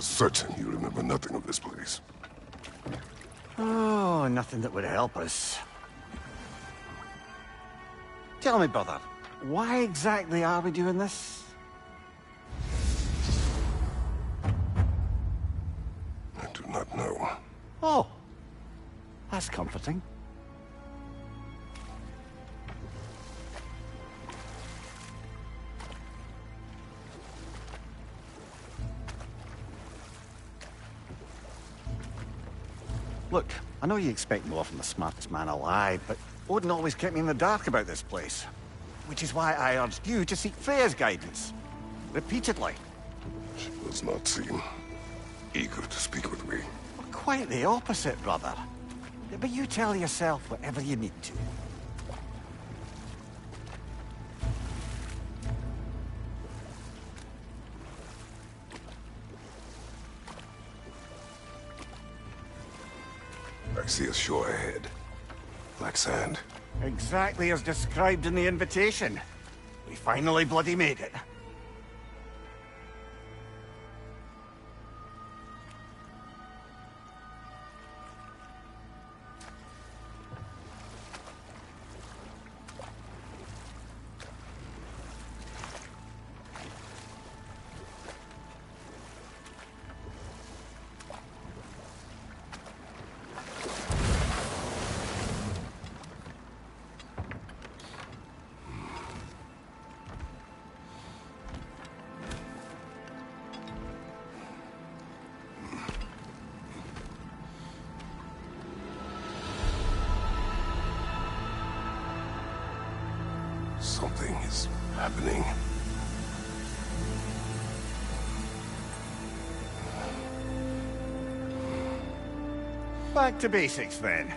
certain you remember nothing of this place. Oh, nothing that would help us. Tell me, brother, why exactly are we doing this? I do not know. Oh, that's comforting. Look, I know you expect more from the smartest man alive, but Odin always kept me in the dark about this place. Which is why I urged you to seek Freya's guidance. Repeatedly. She does not seem eager to speak with me. Well, quite the opposite, brother. But you tell yourself whatever you need to. I see a shore ahead. Black sand. Exactly as described in the invitation. We finally bloody made it. Something is happening. Back to basics, then.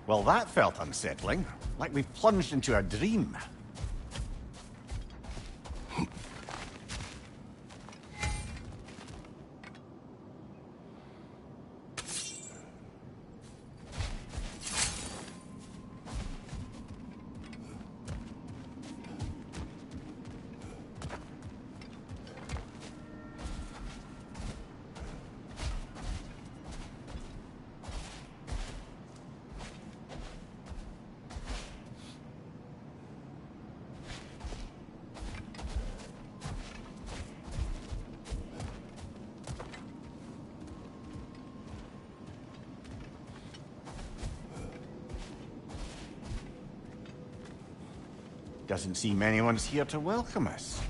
Well, that felt unsettling. Like we plunged into a dream. Doesn't seem anyone's here to welcome us.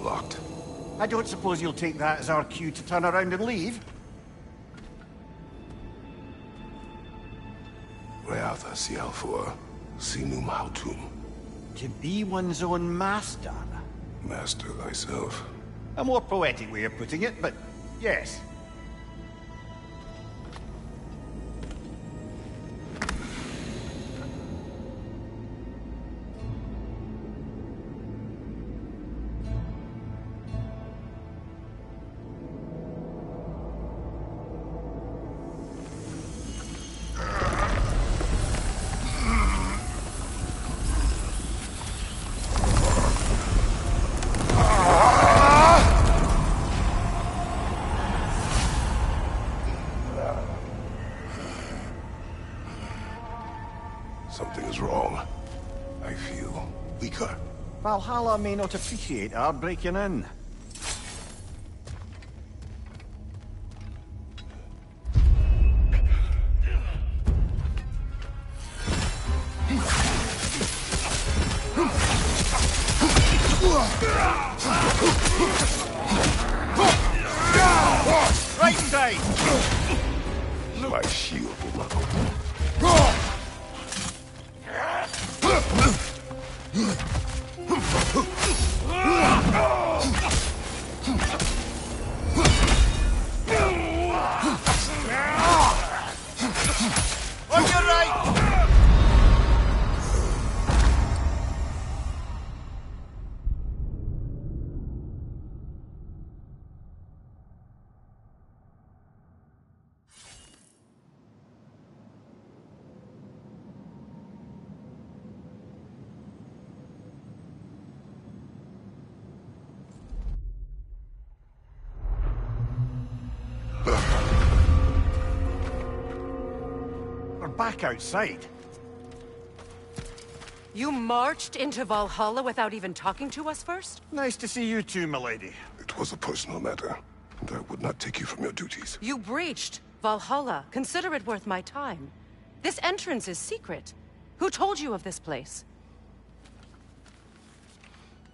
Locked. I don't suppose you'll take that as our cue to turn around and leave? Reatha Sialfor, Sinum Hautum. To be one's own master. Master thyself. A more poetic way of putting it, but yes. Something is wrong. I feel weaker. Valhalla may not appreciate our breaking in. Right side! My shield will not open. On your right! We're back outside. You marched into Valhalla without even talking to us first? Nice to see you too, milady. It was a personal matter, and I would not take you from your duties. You breached Valhalla. Consider it worth my time. This entrance is secret. Who told you of this place?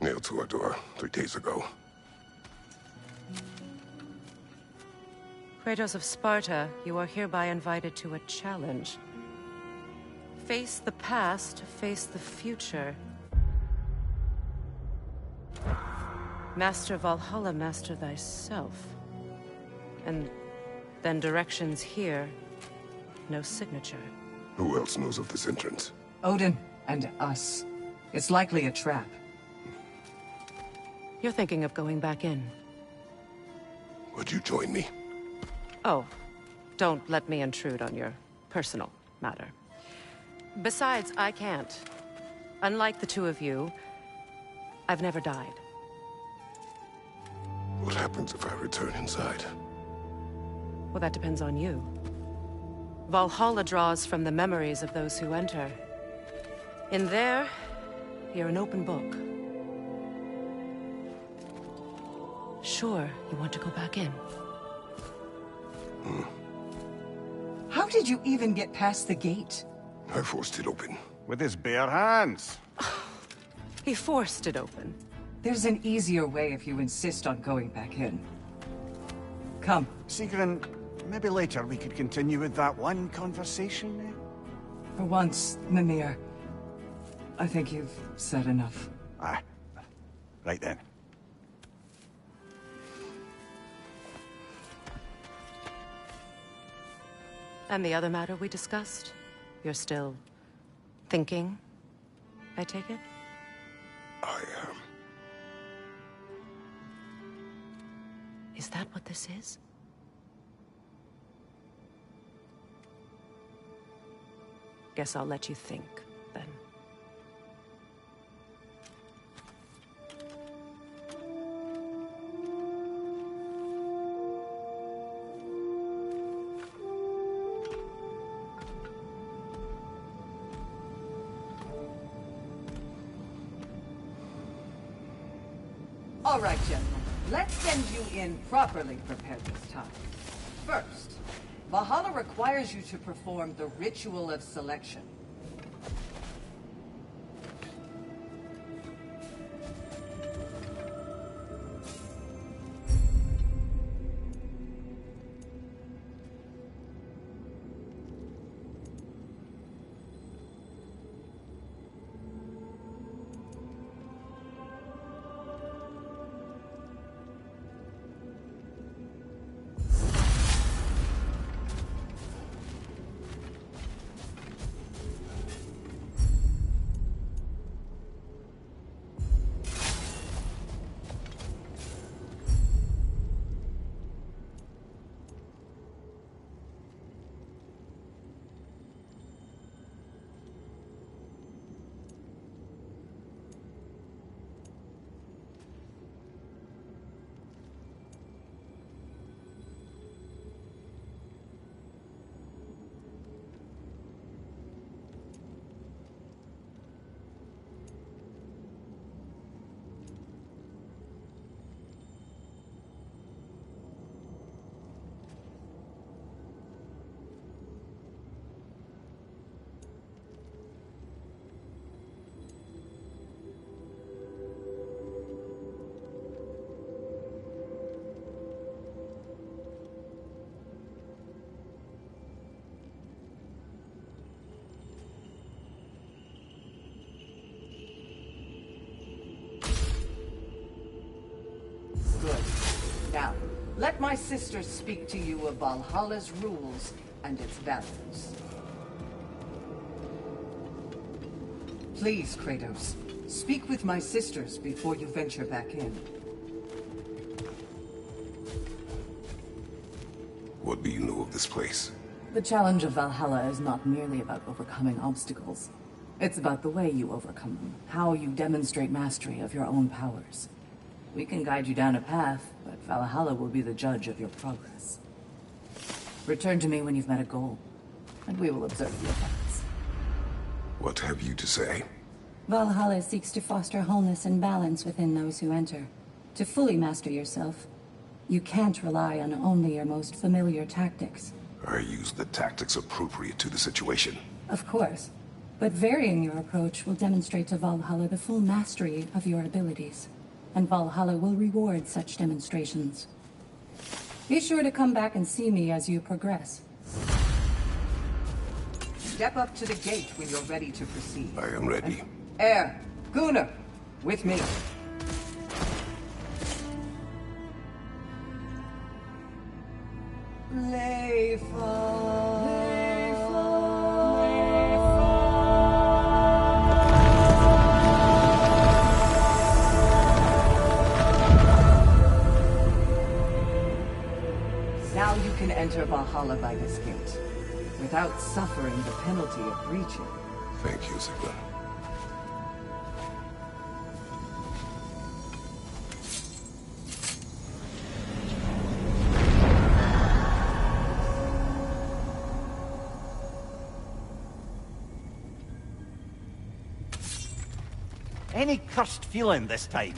Nailed to our door 3 days ago. Kratos of Sparta, you are hereby invited to a challenge. Face the past, face the future. Master Valhalla, master thyself. And then directions here, no signature. Who else knows of this entrance? Odin and us. It's likely a trap. You're thinking of going back in. Would you join me? Oh, don't let me intrude on your personal matter. Besides, I can't. Unlike the two of you, I've never died. What happens if I return inside? Well, that depends on you. Valhalla draws from the memories of those who enter. In there, you're an open book. Sure, you want to go back in. How did you even get past the gate? I forced it open. With his bare hands. He forced it open. There's an easier way if you insist on going back in. Come. Sigrun, maybe later we could continue with that one conversation, eh? For once, Mimir, I think you've said enough. Aye. Right then. And the other matter we discussed? You're still thinking, I take it? I am. Is that what this is? Guess I'll let you think, then. All right, gentlemen. Let's send you in properly prepared this time. First, Valhalla requires you to perform the ritual of selection. let my sisters speak to you of Valhalla's rules and its values. Please, Kratos, speak with my sisters before you venture back in. What do you know of this place? The challenge of Valhalla is not merely about overcoming obstacles. It's about the way you overcome them, how you demonstrate mastery of your own powers. We can guide you down a path, but Valhalla will be the judge of your progress. Return to me when you've met a goal, and we will observe your effects. What have you to say? Valhalla seeks to foster wholeness and balance within those who enter. To fully master yourself, you can't rely on only your most familiar tactics. I use the tactics appropriate to the situation. Of course, but varying your approach will demonstrate to Valhalla the full mastery of your abilities, and Valhalla will reward such demonstrations. Be sure to come back and see me as you progress. Step up to the gate when you're ready to proceed. I am ready. Air, Gunnar, with me. Now you can enter Valhalla by this gate, without suffering the penalty of breaching. Thank you, Sigmund. Any cursed feeling this time?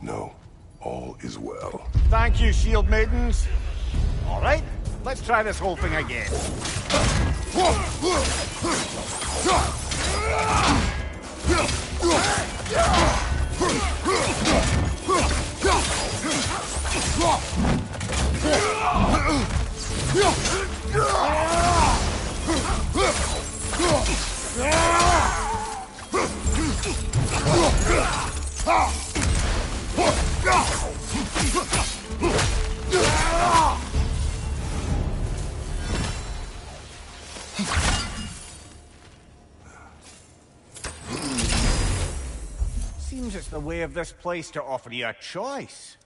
No, all is well. Thank you, shield maidens. All right, let's try this whole thing again. Seems it's the way of this place to offer you a choice.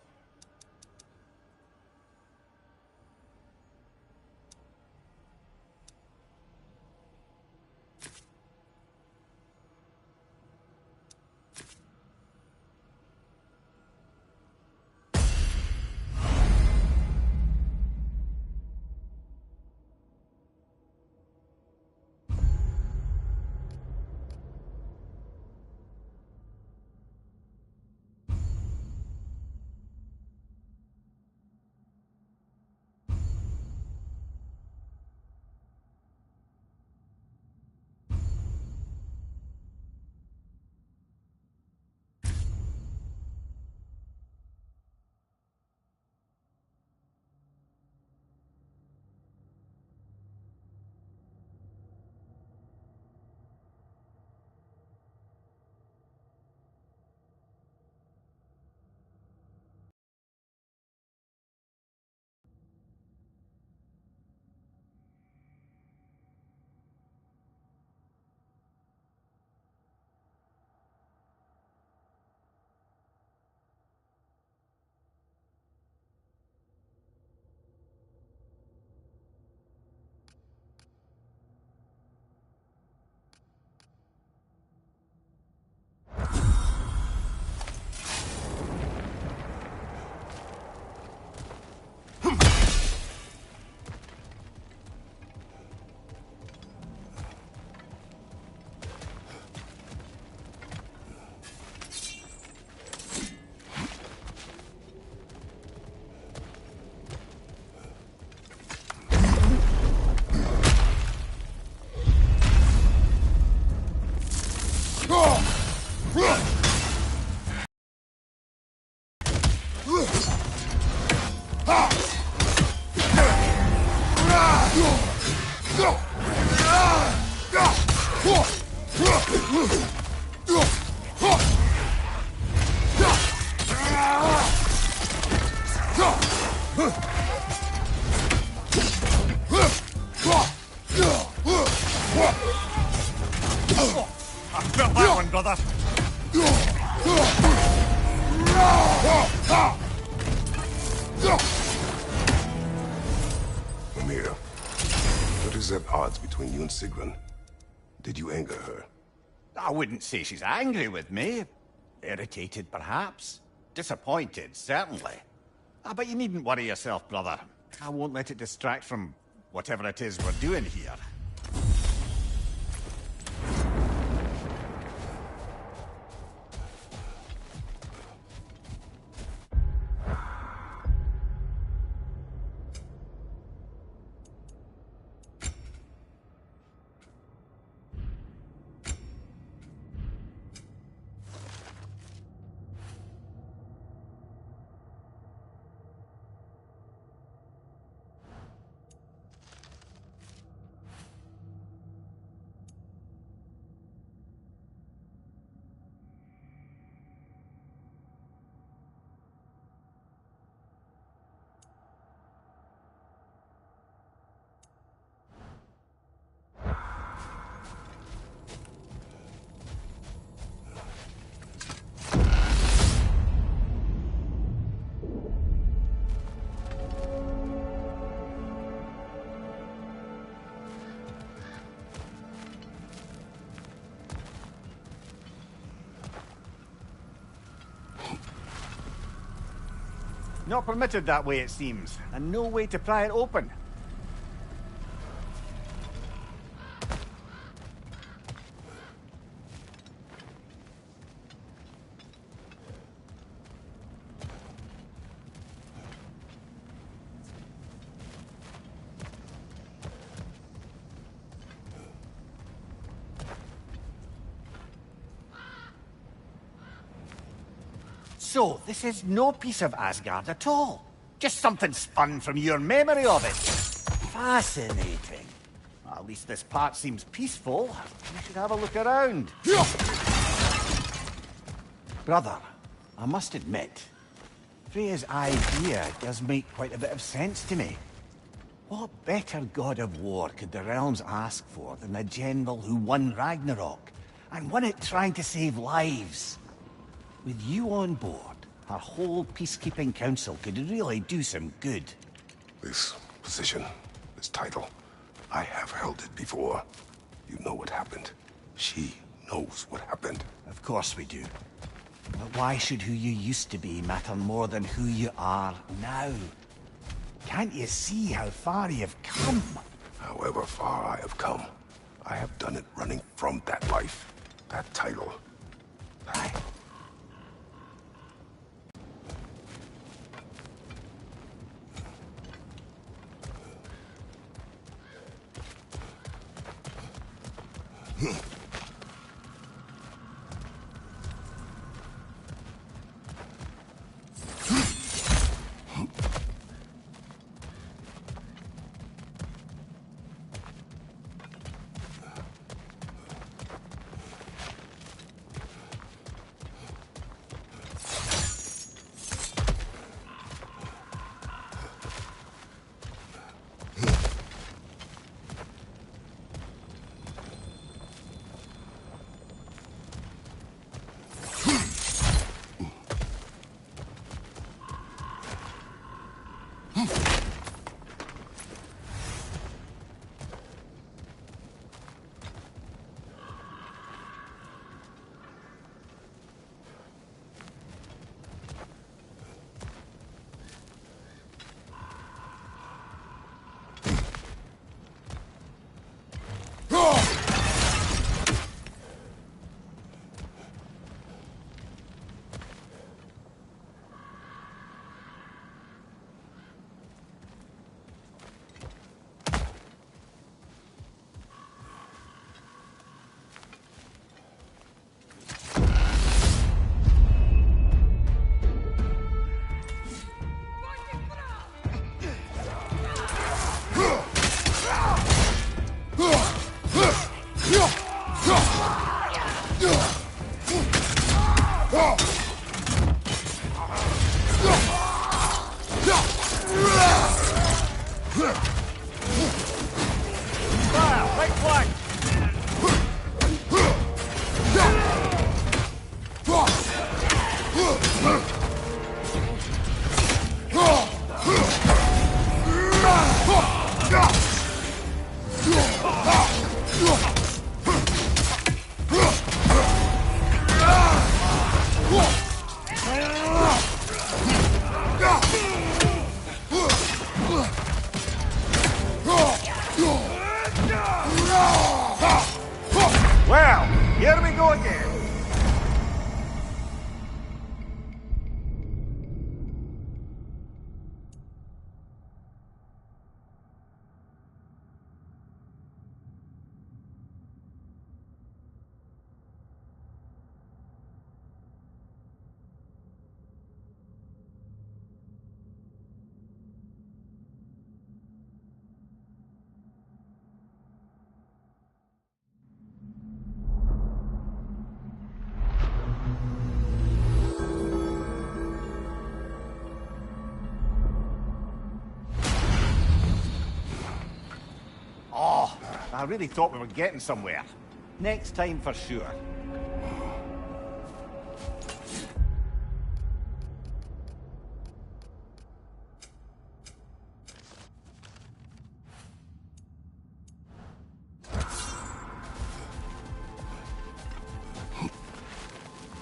I felt that one, brother. Amir, what is at odds between you and Sigrun? Did you anger her? I wouldn't say she's angry with me. Irritated, perhaps. Disappointed, certainly. But you needn't worry yourself, brother. I won't let it distract from whatever it is we're doing here. Not permitted that way, it seems, and no way to pry it open. So, this is no piece of Asgard at all. Just something spun from your memory of it. Fascinating. At least this part seems peaceful. We should have a look around. Brother, I must admit, Freya's idea does make quite a bit of sense to me. What better god of war could the realms ask for than the general who won Ragnarok, and won it trying to save lives? With you on board, our whole peacekeeping council could really do some good. This position, this title, I have held it before. You know what happened. She knows what happened. Of course we do. But why should who you used to be matter more than who you are now? Can't you see how far you've come? However far I have come, I have done it running from that life, that title. Fire! Right flank! Well, here we go again. Oh, I really thought we were getting somewhere. Next time for sure.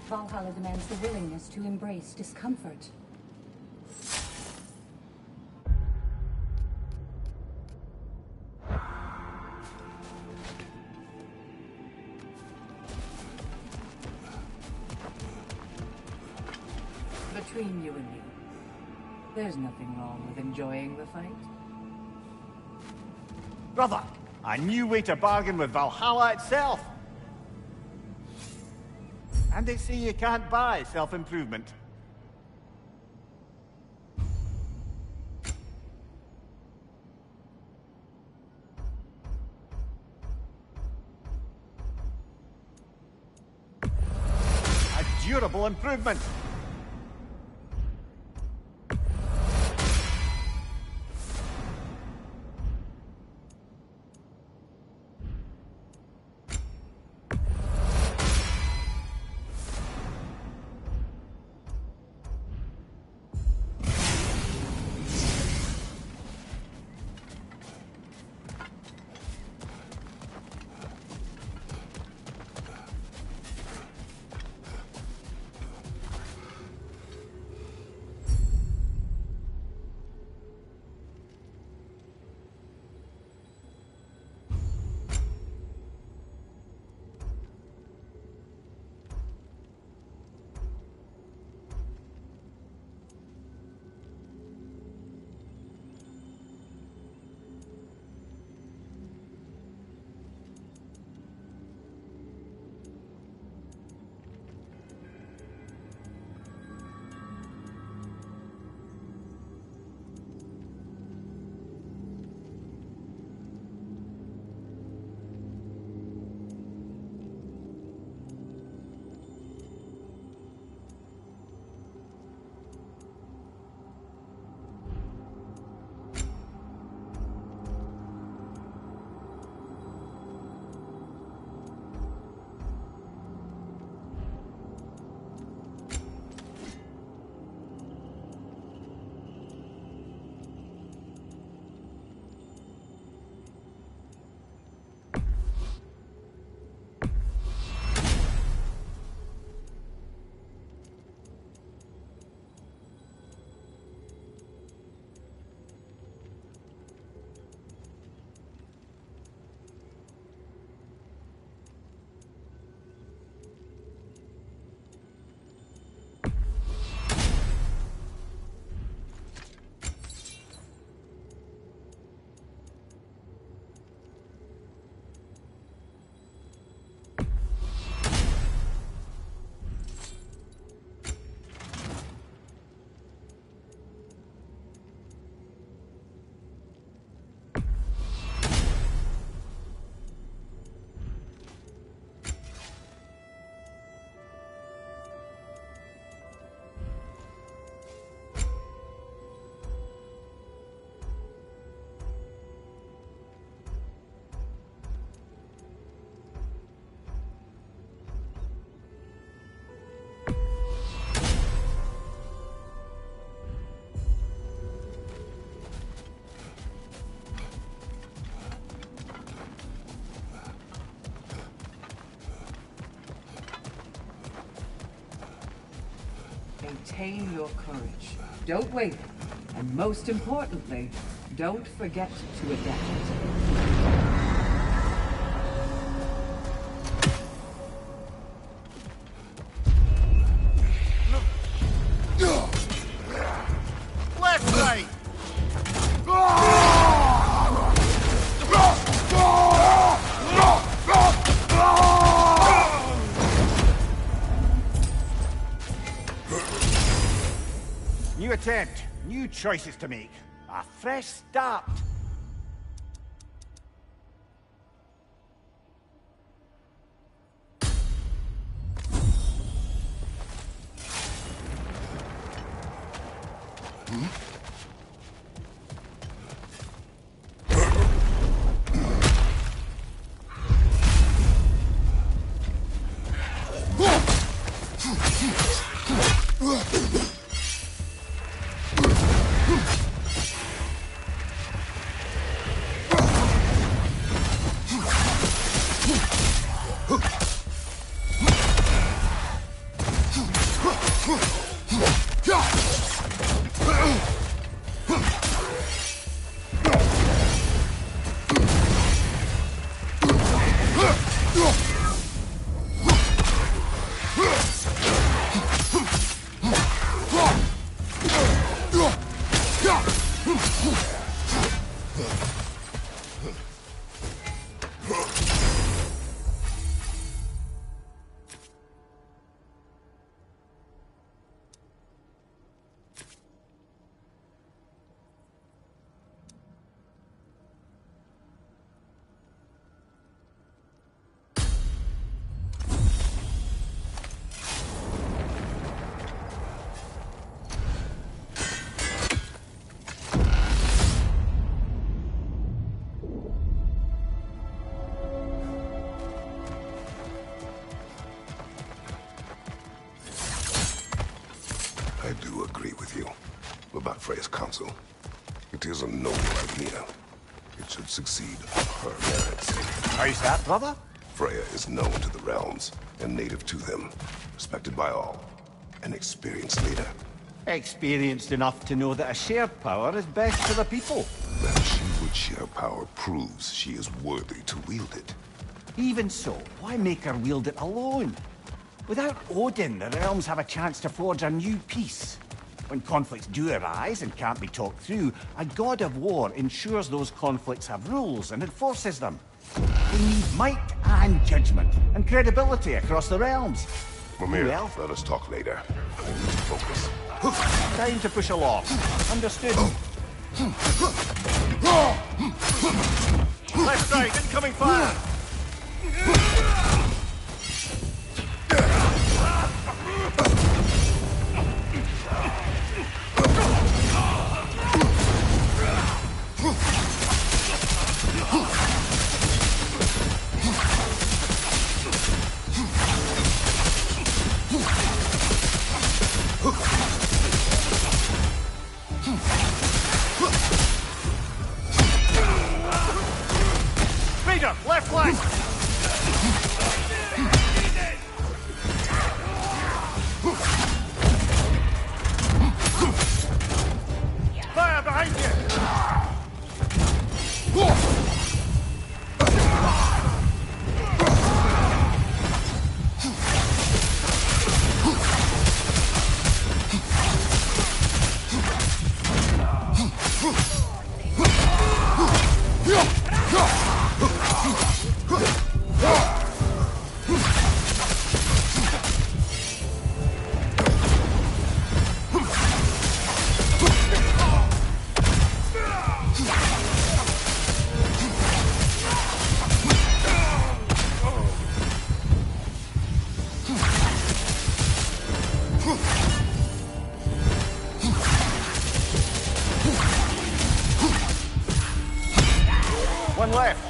Valhalla demands the willingness to embrace discomfort. Between you and me, there's nothing wrong with enjoying the fight. Brother, a new way to bargain with Valhalla itself. And they say you can't buy self-improvement. A durable improvement. maintain your courage. Don't waver. And most importantly, don't forget to adapt. Left, right! New attempt, new choices to make. A fresh start. I do agree with you about Freya's council. It is a noble idea. It should succeed on her merits. How's that, brother? Freya is known to the realms and native to them, respected by all. An experienced leader. Experienced enough to know that a shared power is best for the people. That she would share power proves she is worthy to wield it. Even so, why make her wield it alone? Without Odin, the realms have a chance to forge a new peace. When conflicts do arise and can't be talked through, a god of war ensures those conflicts have rules and enforces them. They need might and judgment, and credibility across the realms. Mimir, Well? let us talk later. I need to focus. Time to push along. Understood. Left side, incoming fire! Raider, left flank! Fire behind you! One left.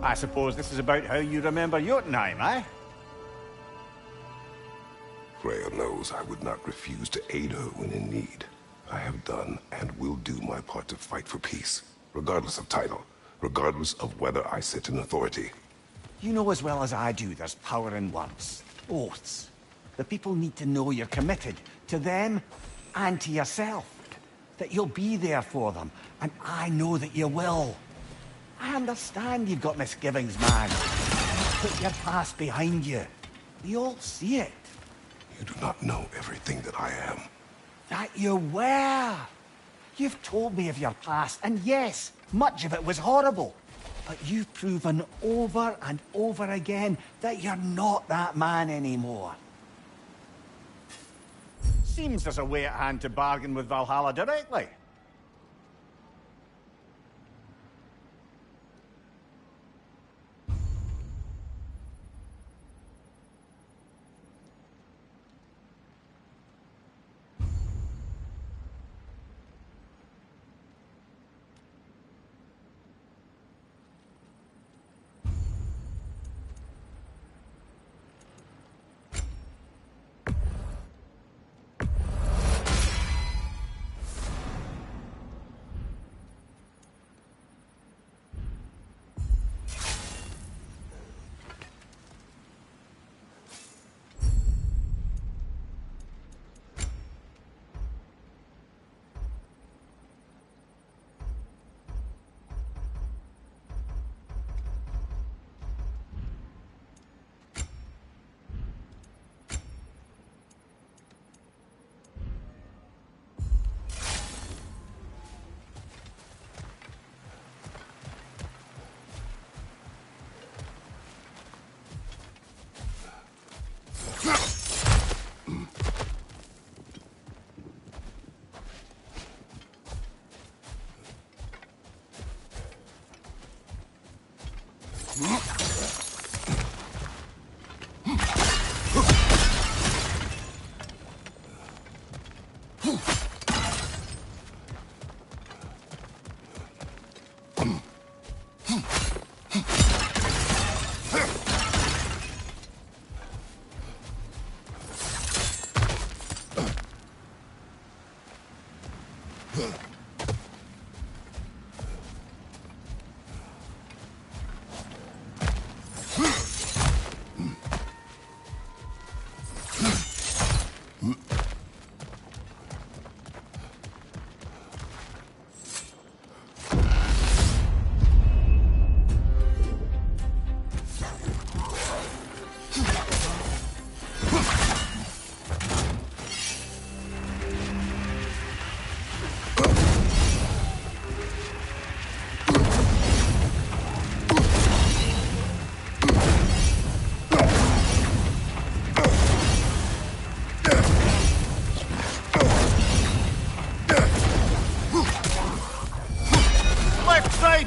I suppose this is about how you remember Jotunheim, eh? Freya knows I would not refuse to aid her when in need. I have done and will do my part to fight for peace, regardless of title, regardless of whether I sit in authority. You know as well as I do there's power in words. Oaths. The people need to know you're committed, to them and to yourself. That you'll be there for them, and I know that you will. I understand you've got misgivings, man. Put your past behind you. We all see it. You do not know everything that I am. That you were. You've told me of your past, and yes, much of it was horrible. But you've proven over and over again that you're not that man anymore. Seems there's a way at hand to bargain with Valhalla directly.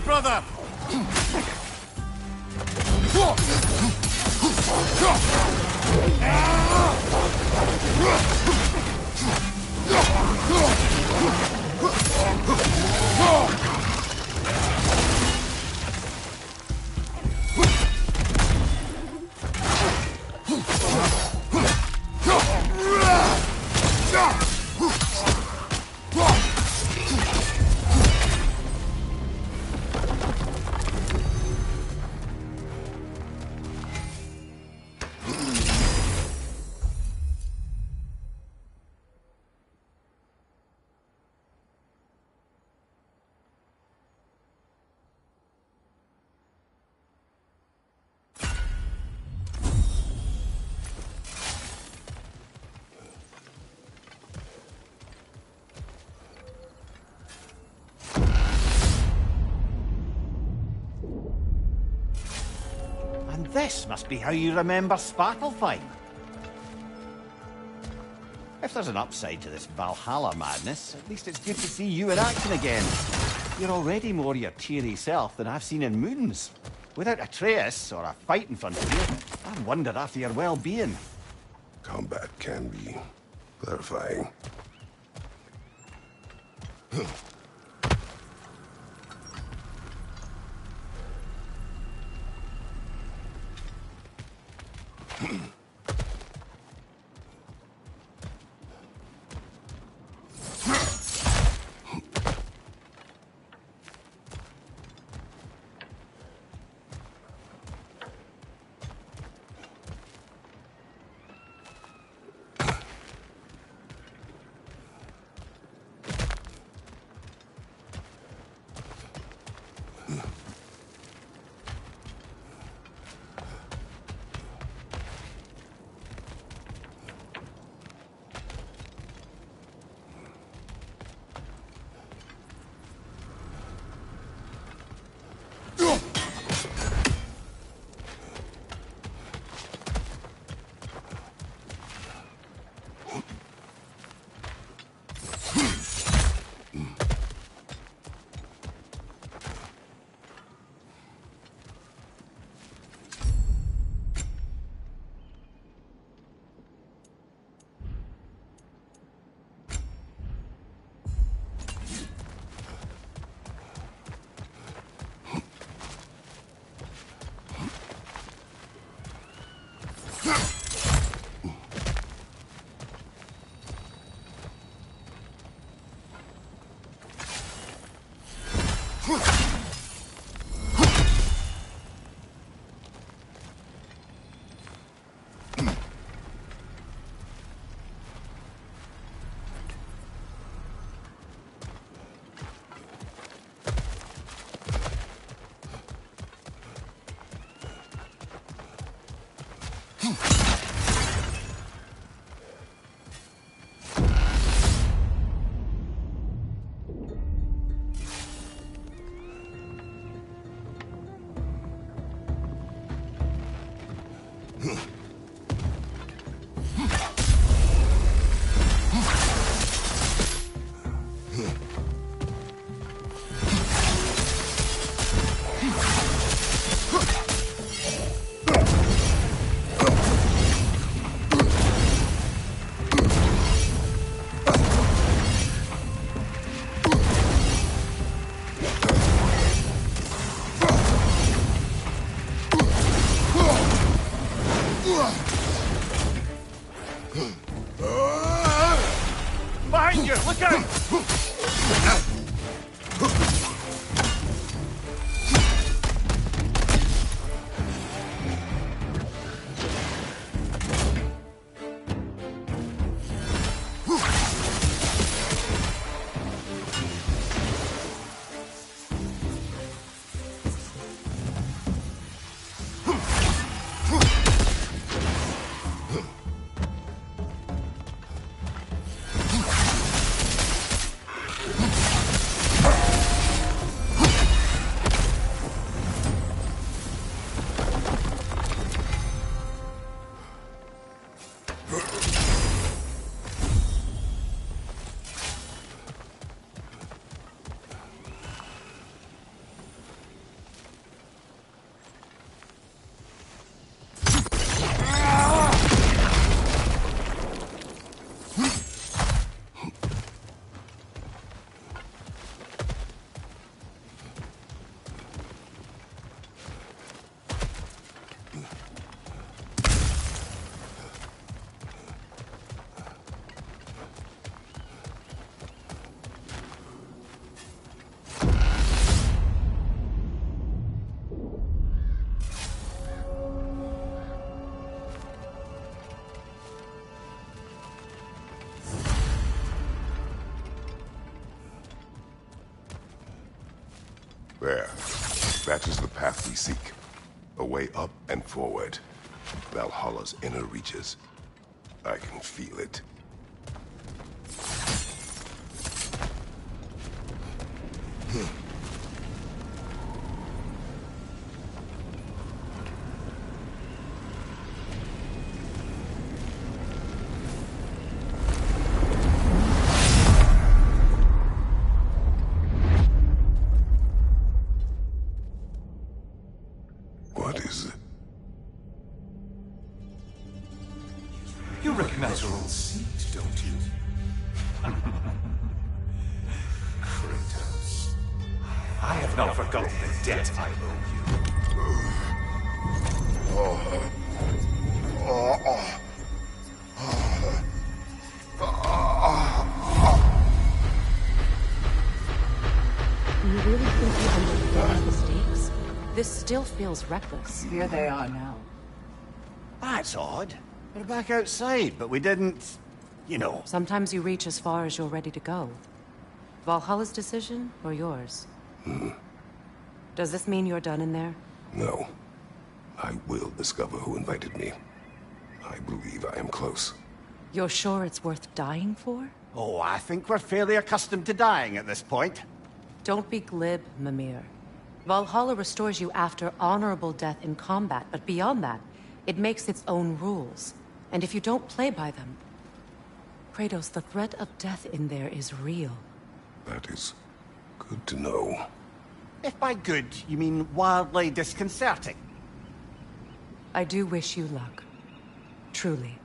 Brother! This must be how you remember Svartalfheim. If there's an upside to this Valhalla madness, at least it's good to see you in action again. You're already more your cheery self than I've seen in moons. Without Atreus or a fight in front of you, I wonder after your well-being. Combat can be clarifying. Behind you! Look out! There. That is the path we seek. A way up and forward. Valhalla's inner reaches. I can feel it. What is it? You recognize your old seat, don't you? Kratos. I have not forgotten the debt I owe you. still feels reckless. Here they are now. That's odd. We're back outside, but we didn't... You know. Sometimes you reach as far as you're ready to go. Valhalla's decision, or yours? Does this mean you're done in there? No. I will discover who invited me. I believe I am close. You're sure it's worth dying for? Oh, I think we're fairly accustomed to dying at this point. Don't be glib, Mimir. Valhalla restores you after honorable death in combat, but beyond that, it makes its own rules. And if you don't play by them... Kratos, the threat of death in there is real. That is good to know. If by good, you mean wildly disconcerting. I do wish you luck. Truly.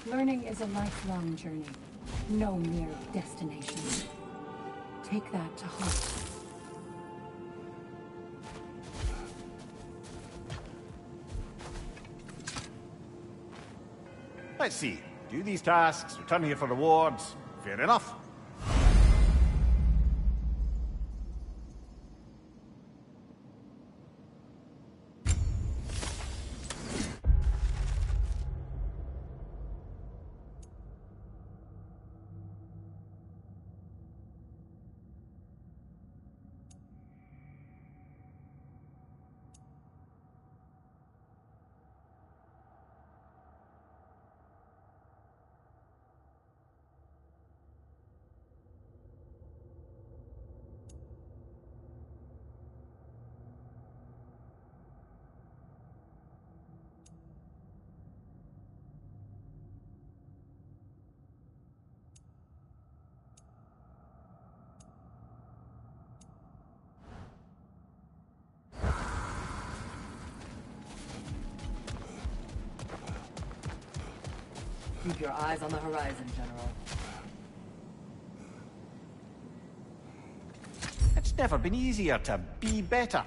Learning is a lifelong journey, no mere destination. Take that to heart. Let's see. Do these tasks, return here for rewards. Fair enough. Keep your eyes on the horizon, General. It's never been easier to be better.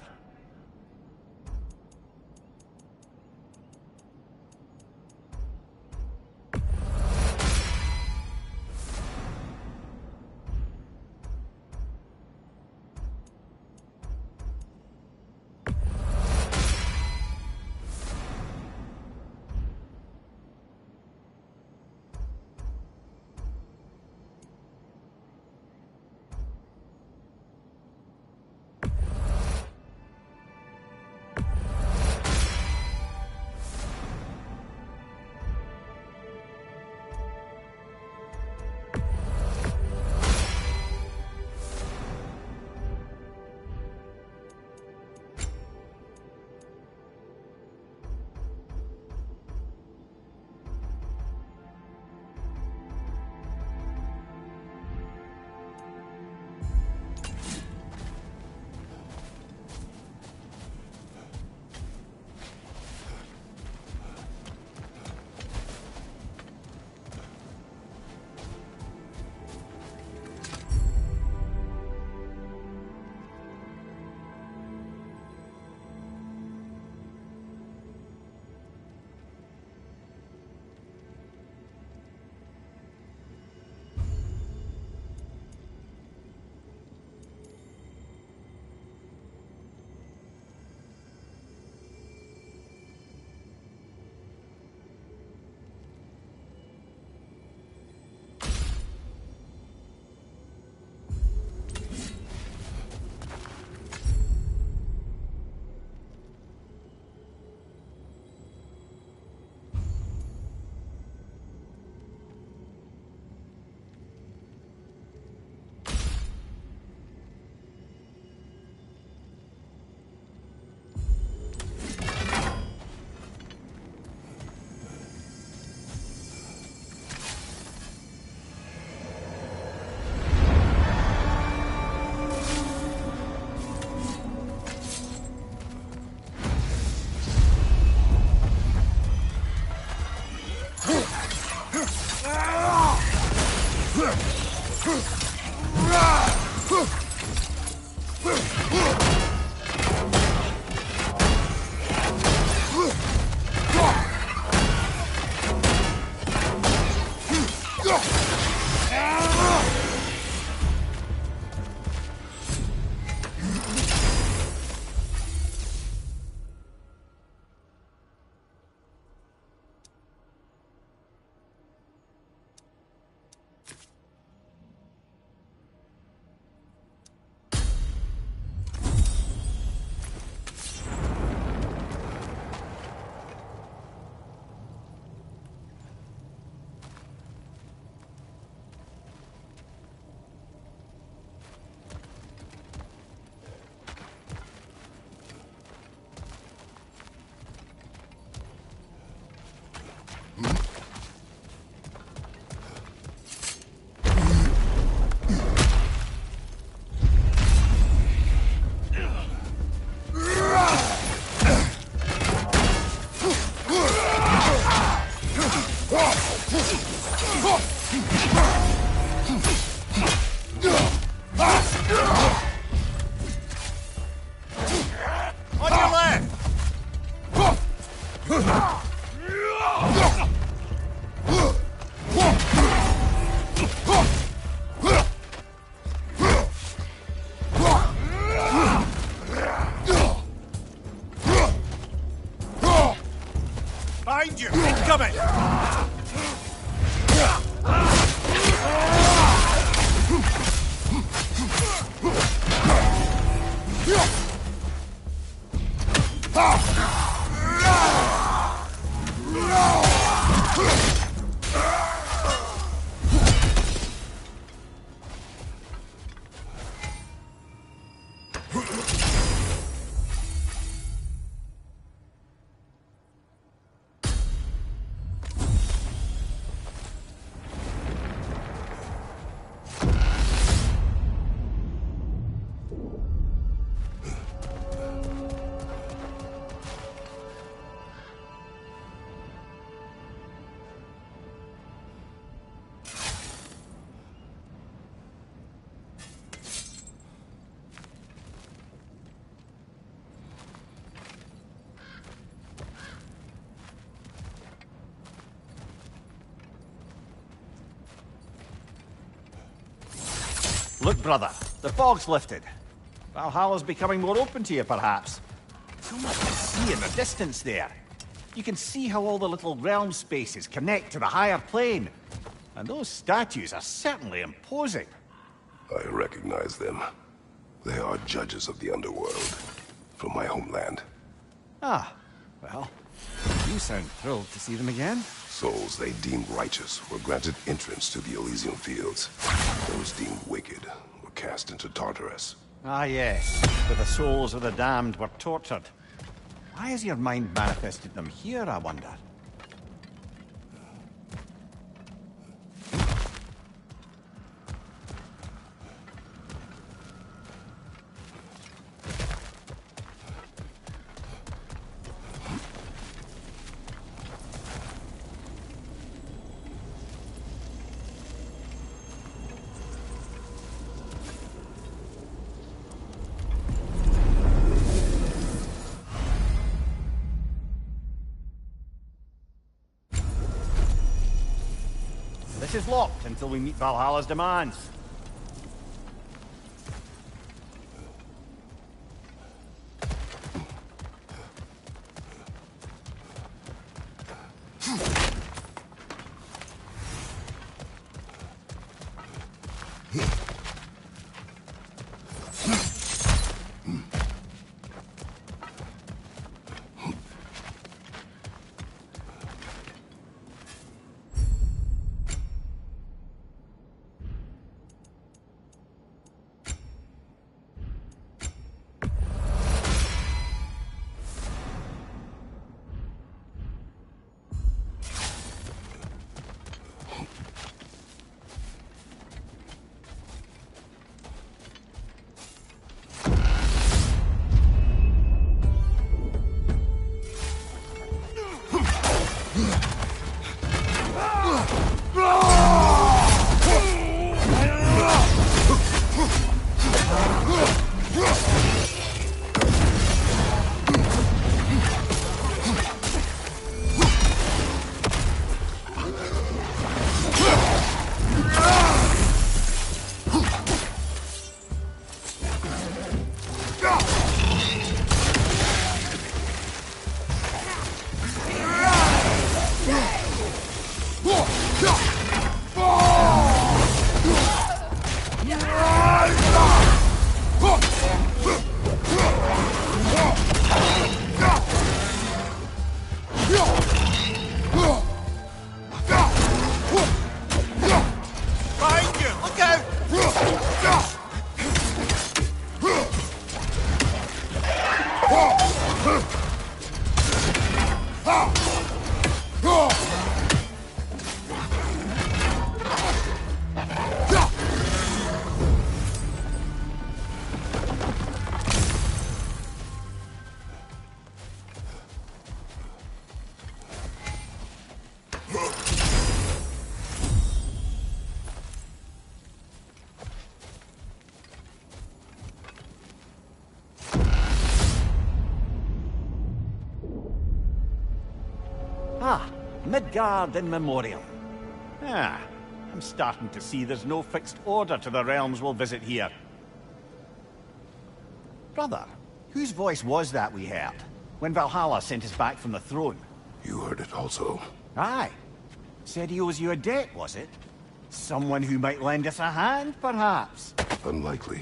Behind you! Incoming! Look, brother, the fog's lifted. Valhalla's becoming more open to you, perhaps. So much to see in the distance there. You can see how all the little realm spaces connect to the higher plane. And those statues are certainly imposing. I recognize them. They are judges of the underworld, from my homeland. Ah, well, you sound thrilled to see them again. Souls they deemed righteous were granted entrance to the Elysian fields. Those deemed wicked were cast into Tartarus. Ah, yes, where the souls of the damned were tortured. Why has your mind manifested them here, I wonder? This is locked until we meet Valhalla's demands. Midgard in memoriam. Ah, I'm starting to see there's no fixed order to the realms we'll visit here. Brother, whose voice was that we heard when Valhalla sent us back from the throne? You heard it also. Aye. Said he owes you a debt, was it? Someone who might lend us a hand, perhaps? Unlikely.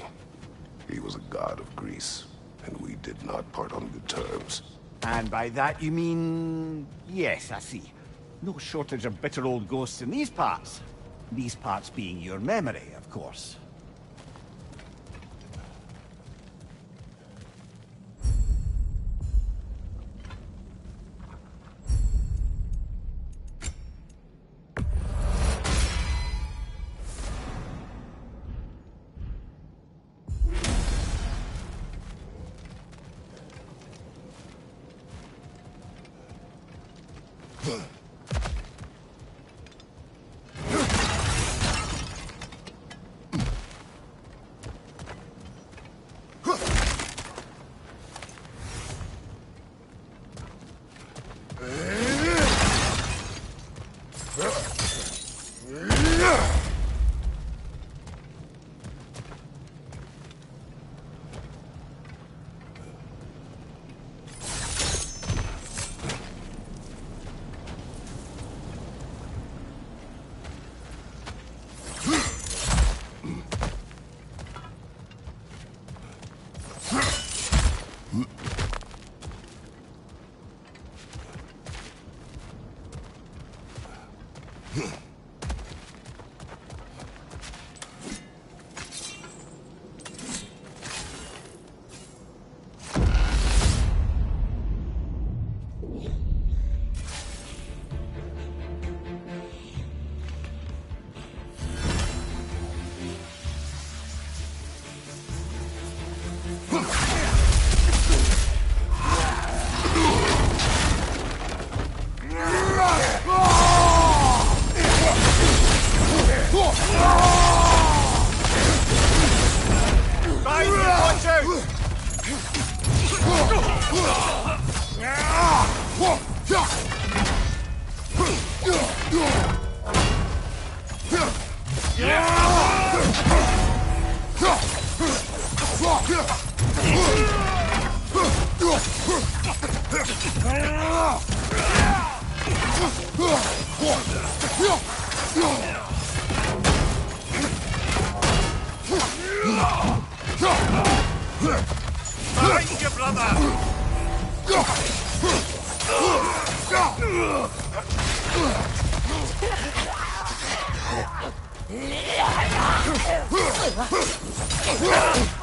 He was a god of Greece, and we did not part on good terms. And by that you mean... Yes, I see. No shortage of bitter old ghosts in these parts. These parts being your memory, of course.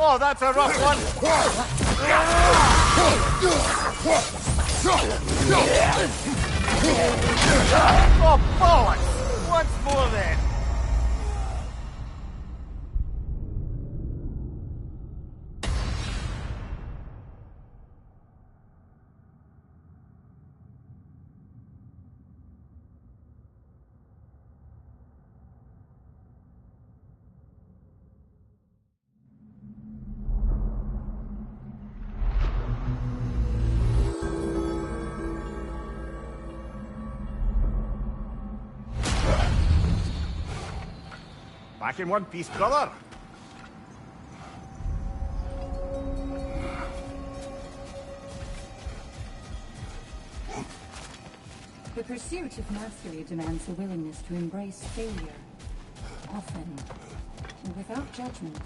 Oh, that's a rough one. Oh, bollocks! Once more then. Back in one piece, brother. The pursuit of mastery demands a willingness to embrace failure, often, and without judgment.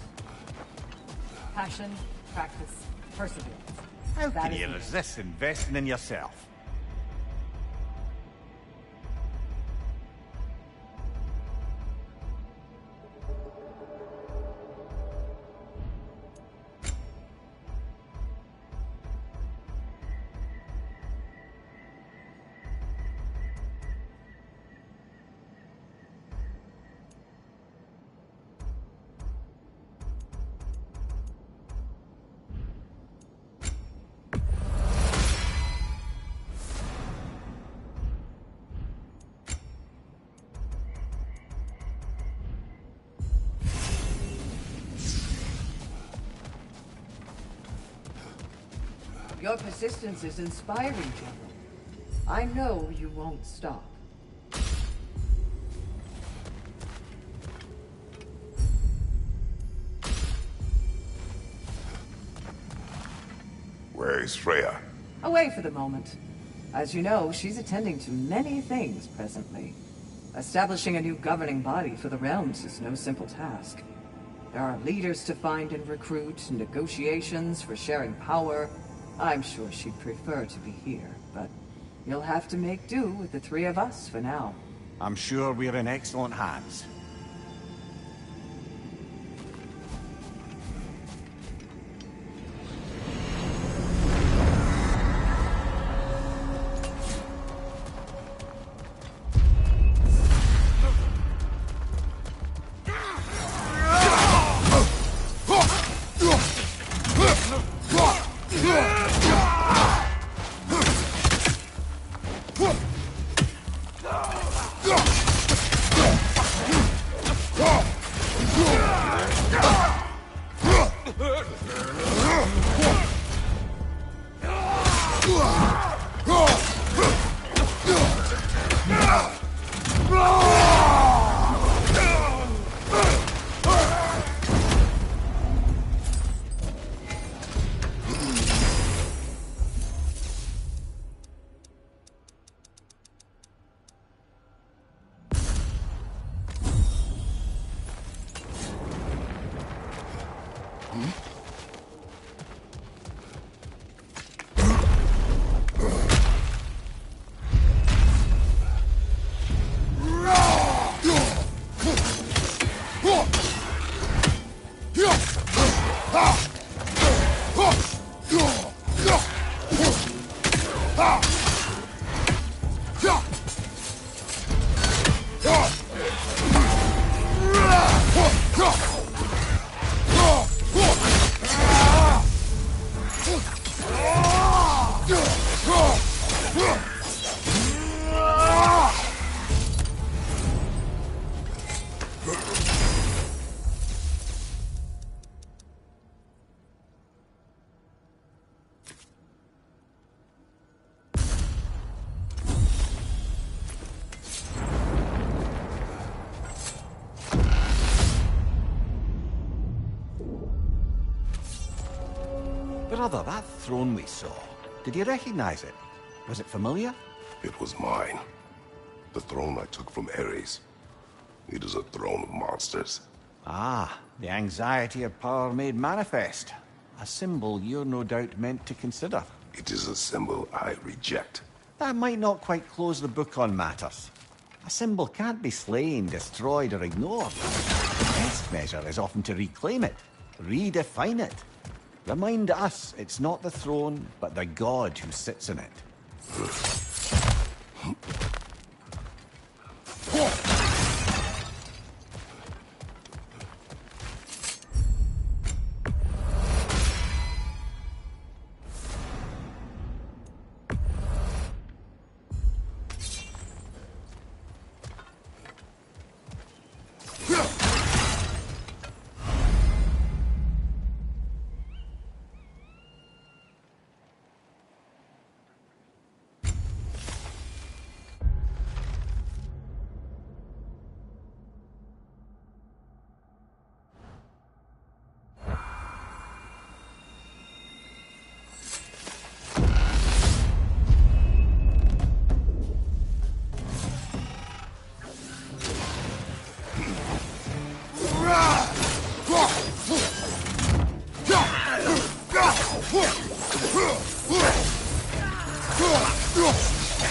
Passion, practice, perseverance. How That can is you me. resist investing in yourself? Your persistence is inspiring, General. I know you won't stop. Where is Freya? Away for the moment. As you know, she's attending to many things presently. Establishing a new governing body for the realms is no simple task. There are leaders to find and recruit, negotiations for sharing power. I'm sure she'd prefer to be here, but you'll have to make do with the three of us for now. I'm sure we're in excellent hands. Brother, that throne we saw, did you recognize it? Was it familiar? It was mine. The throne I took from Ares. It is a throne of monsters. Ah, the anxiety of power made manifest. A symbol you're no doubt meant to consider. It is a symbol I reject. That might not quite close the book on matters. A symbol can't be slain, destroyed, or ignored. The best measure is often to reclaim it, redefine it. Remind us it's not the throne, but the god who sits in it.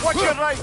Watch your right!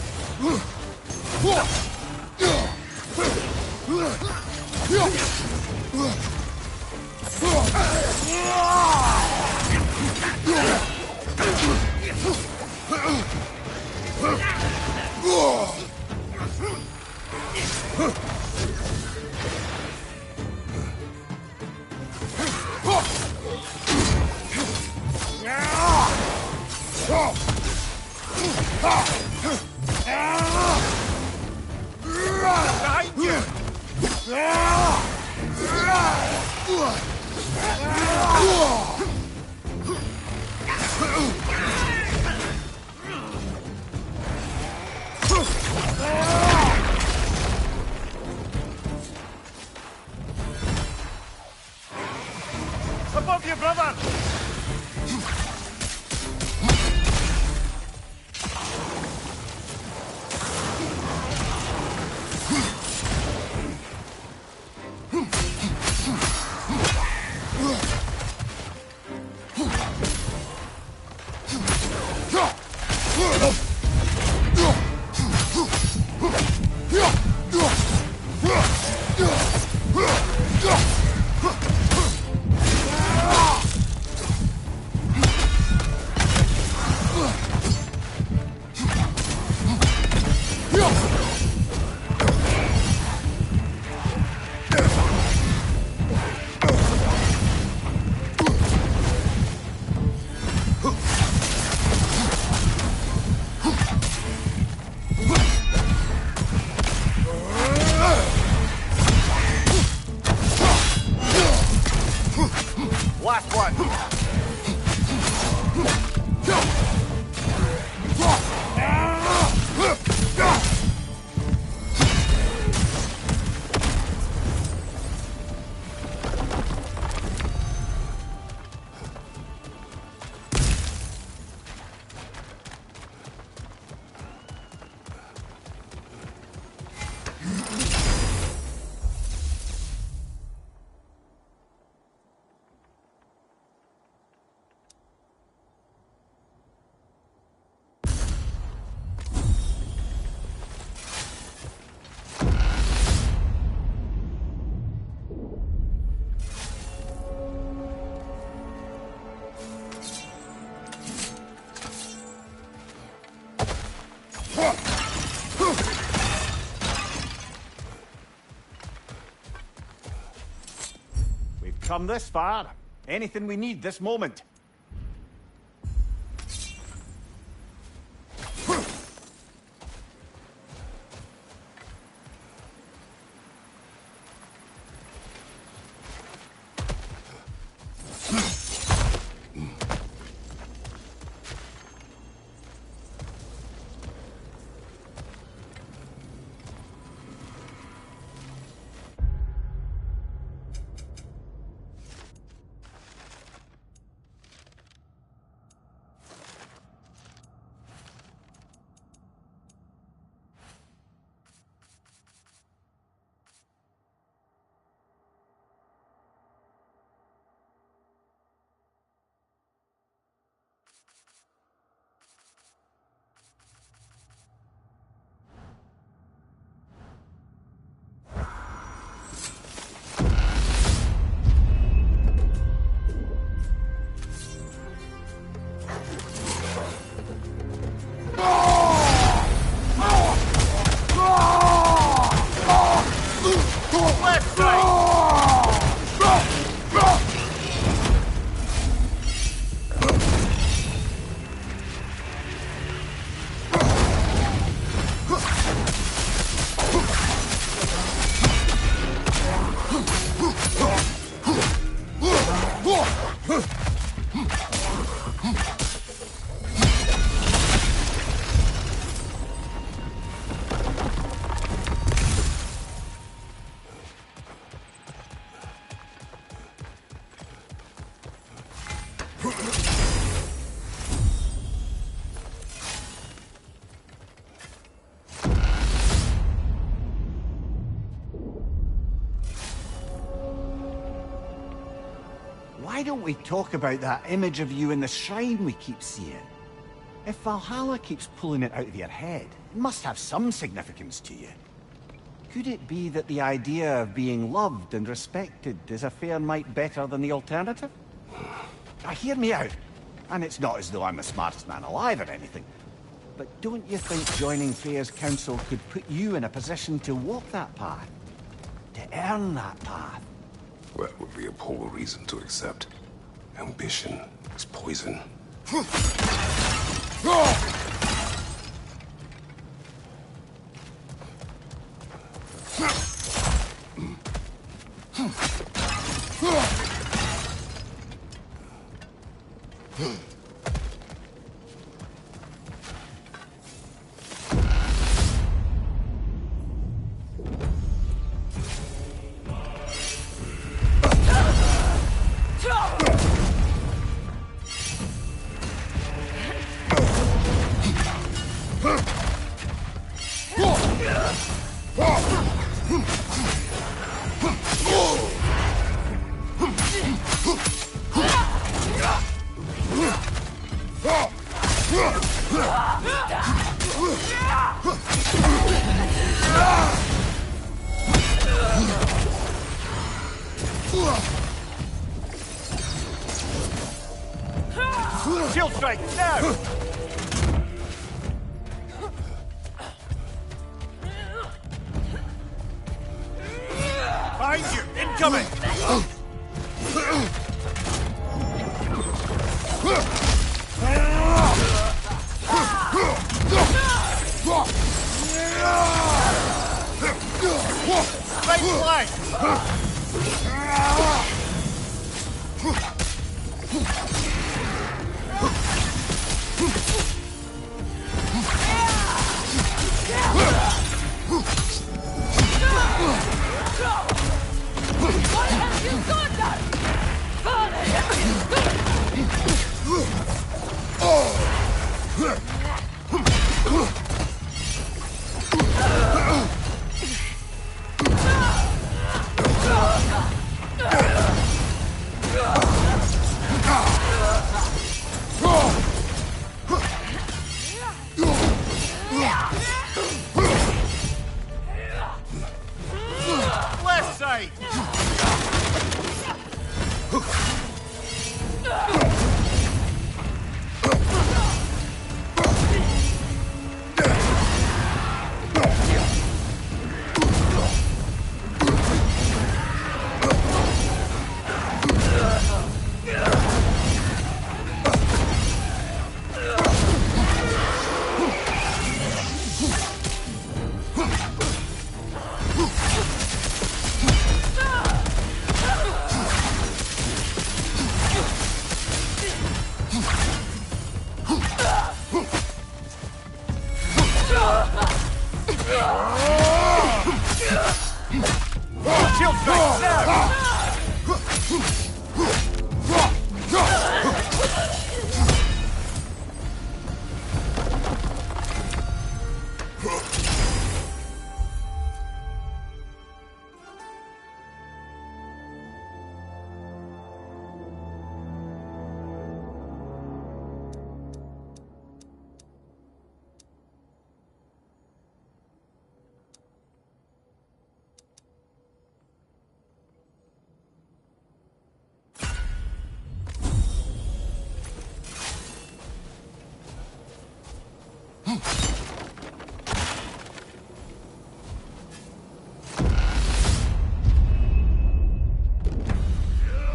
Behind you! Above you, brother! Last one. We've come this far. Anything we need this moment. Why don't we talk about that image of you in the shrine we keep seeing? If Valhalla keeps pulling it out of your head, it must have some significance to you. Could it be that the idea of being loved and respected is a fair mite better than the alternative? Now, hear me out. And it's not as though I'm the smartest man alive or anything. But don't you think joining Freya's council could put you in a position to walk that path? To earn that path? That would be a poor reason to accept. Ambition is poison. Shield strike, now! Behind you, incoming! Right flank!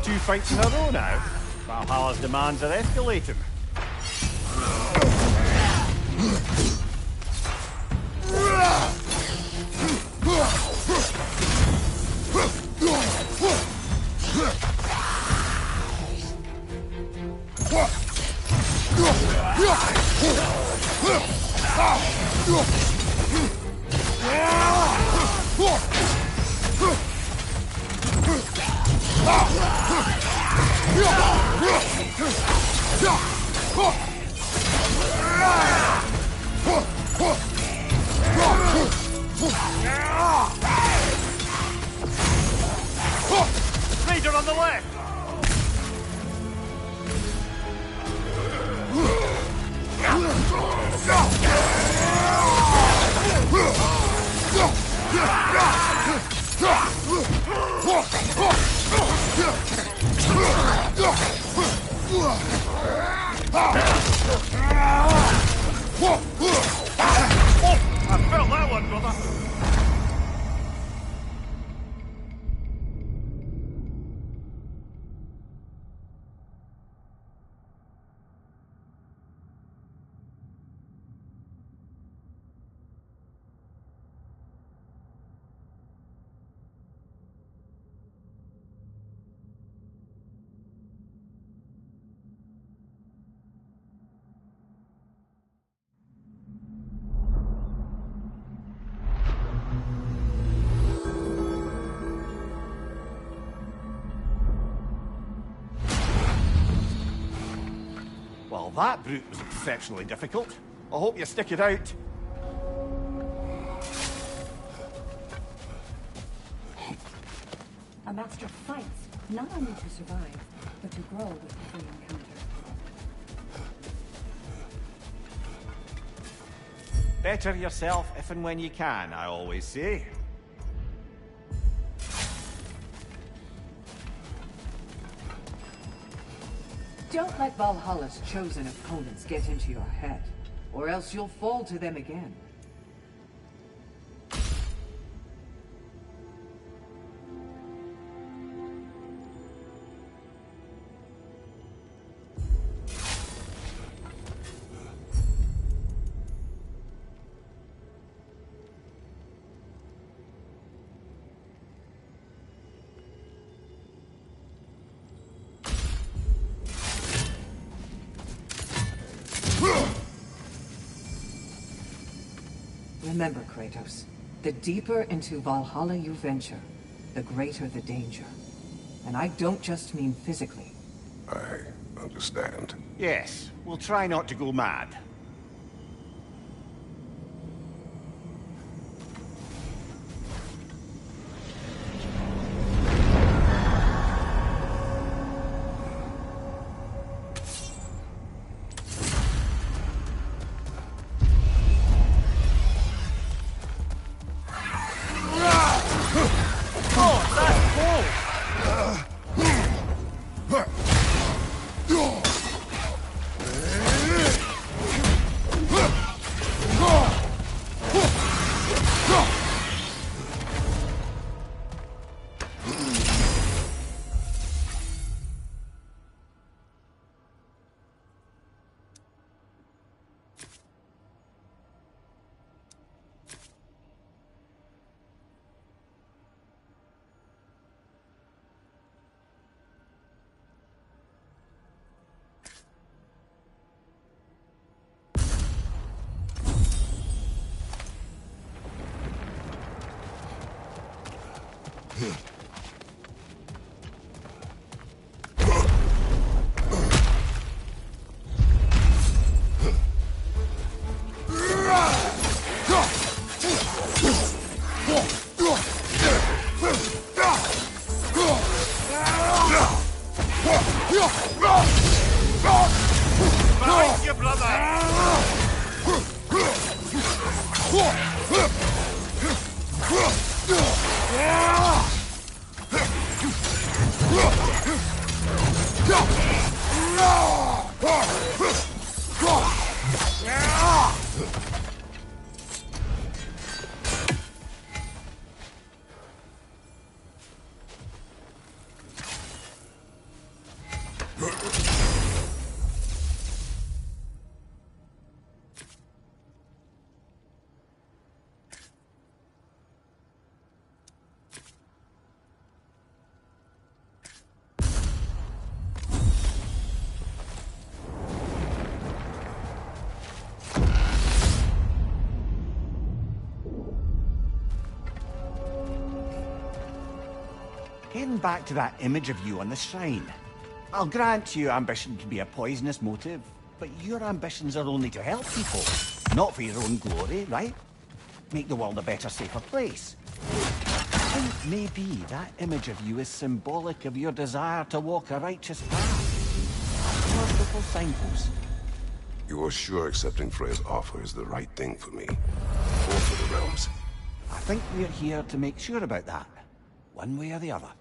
2 fights in a row now. Valhalla's demands are escalating. Raider on the left! I felt that one, brother. Well, that brute was exceptionally difficult. I hope you stick it out. A master fights not only to survive, but to grow with every encounter. Better yourself if and when you can, I always say. Don't let Valhalla's chosen opponents get into your head, or else you'll fall to them again. Remember, Kratos, the deeper into Valhalla you venture, the greater the danger. And I don't just mean physically. I understand. Yes, we'll try not to go mad. Behind you, Getting back to that image of you on the shrine. I'll grant you ambition can be a poisonous motive, but your ambitions are only to help people, not for your own glory, right? Make the world a better, safer place. I think maybe that image of you is symbolic of your desire to walk a righteous path. Merciful signpost. You are sure accepting Freya's offer is the right thing for me? Or for the realms? I think we're here to make sure about that, one way or the other.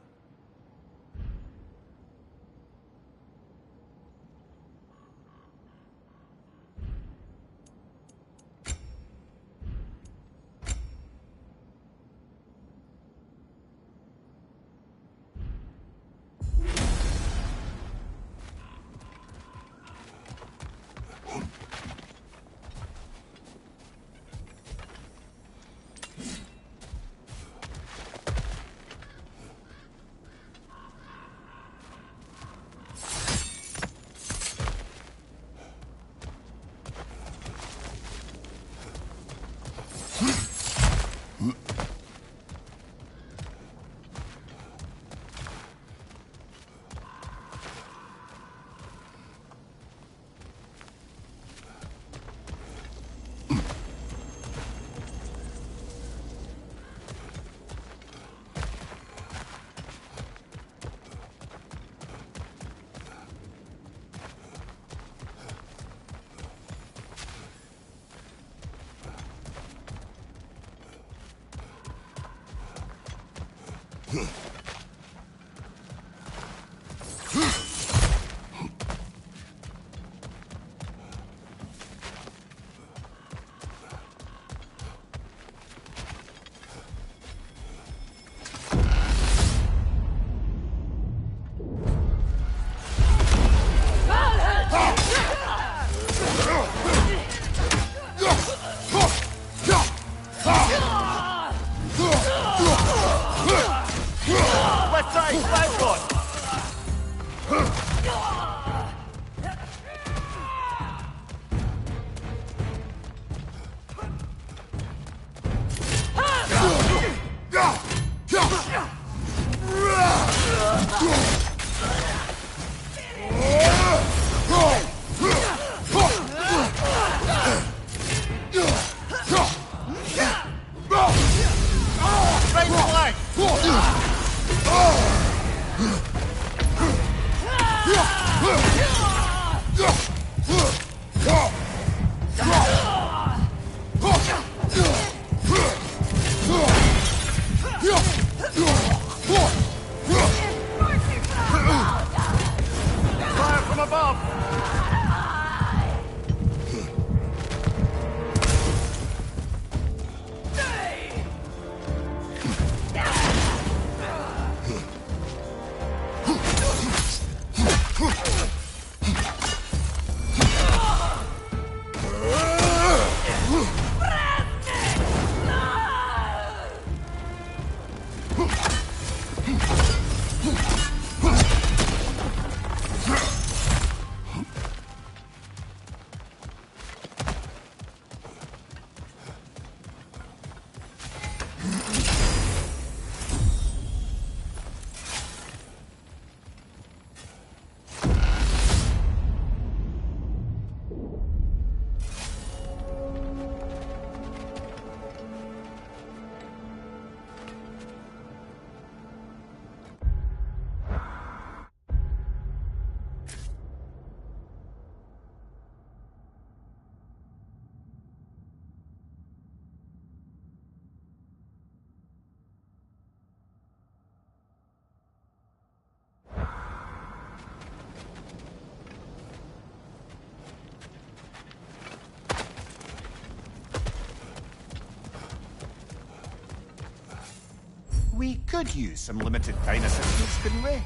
We could use some limited time assistance, couldn't we?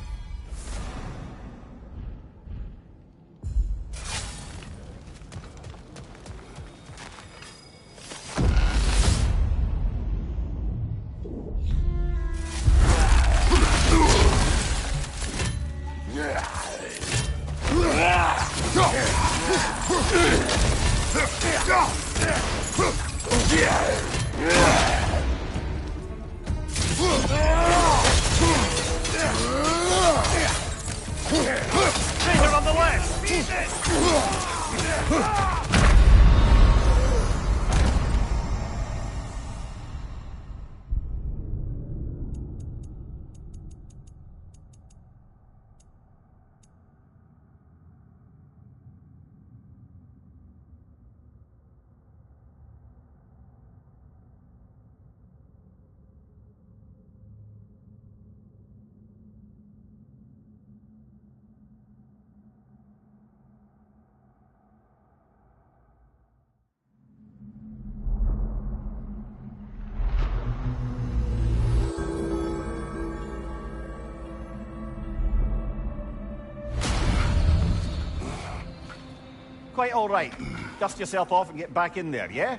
Quite all right. Dust yourself off and get back in there, yeah?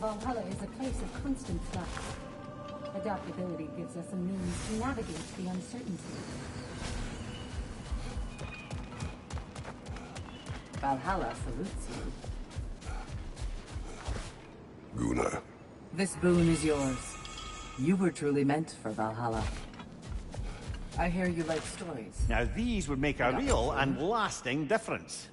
Valhalla is a place of constant flux. Adaptability gives us a means to navigate the uncertainty. Valhalla salutes you. Gunnar. This boon is yours. You were truly meant for Valhalla. I hear you like stories. Now these would make a real and lasting difference.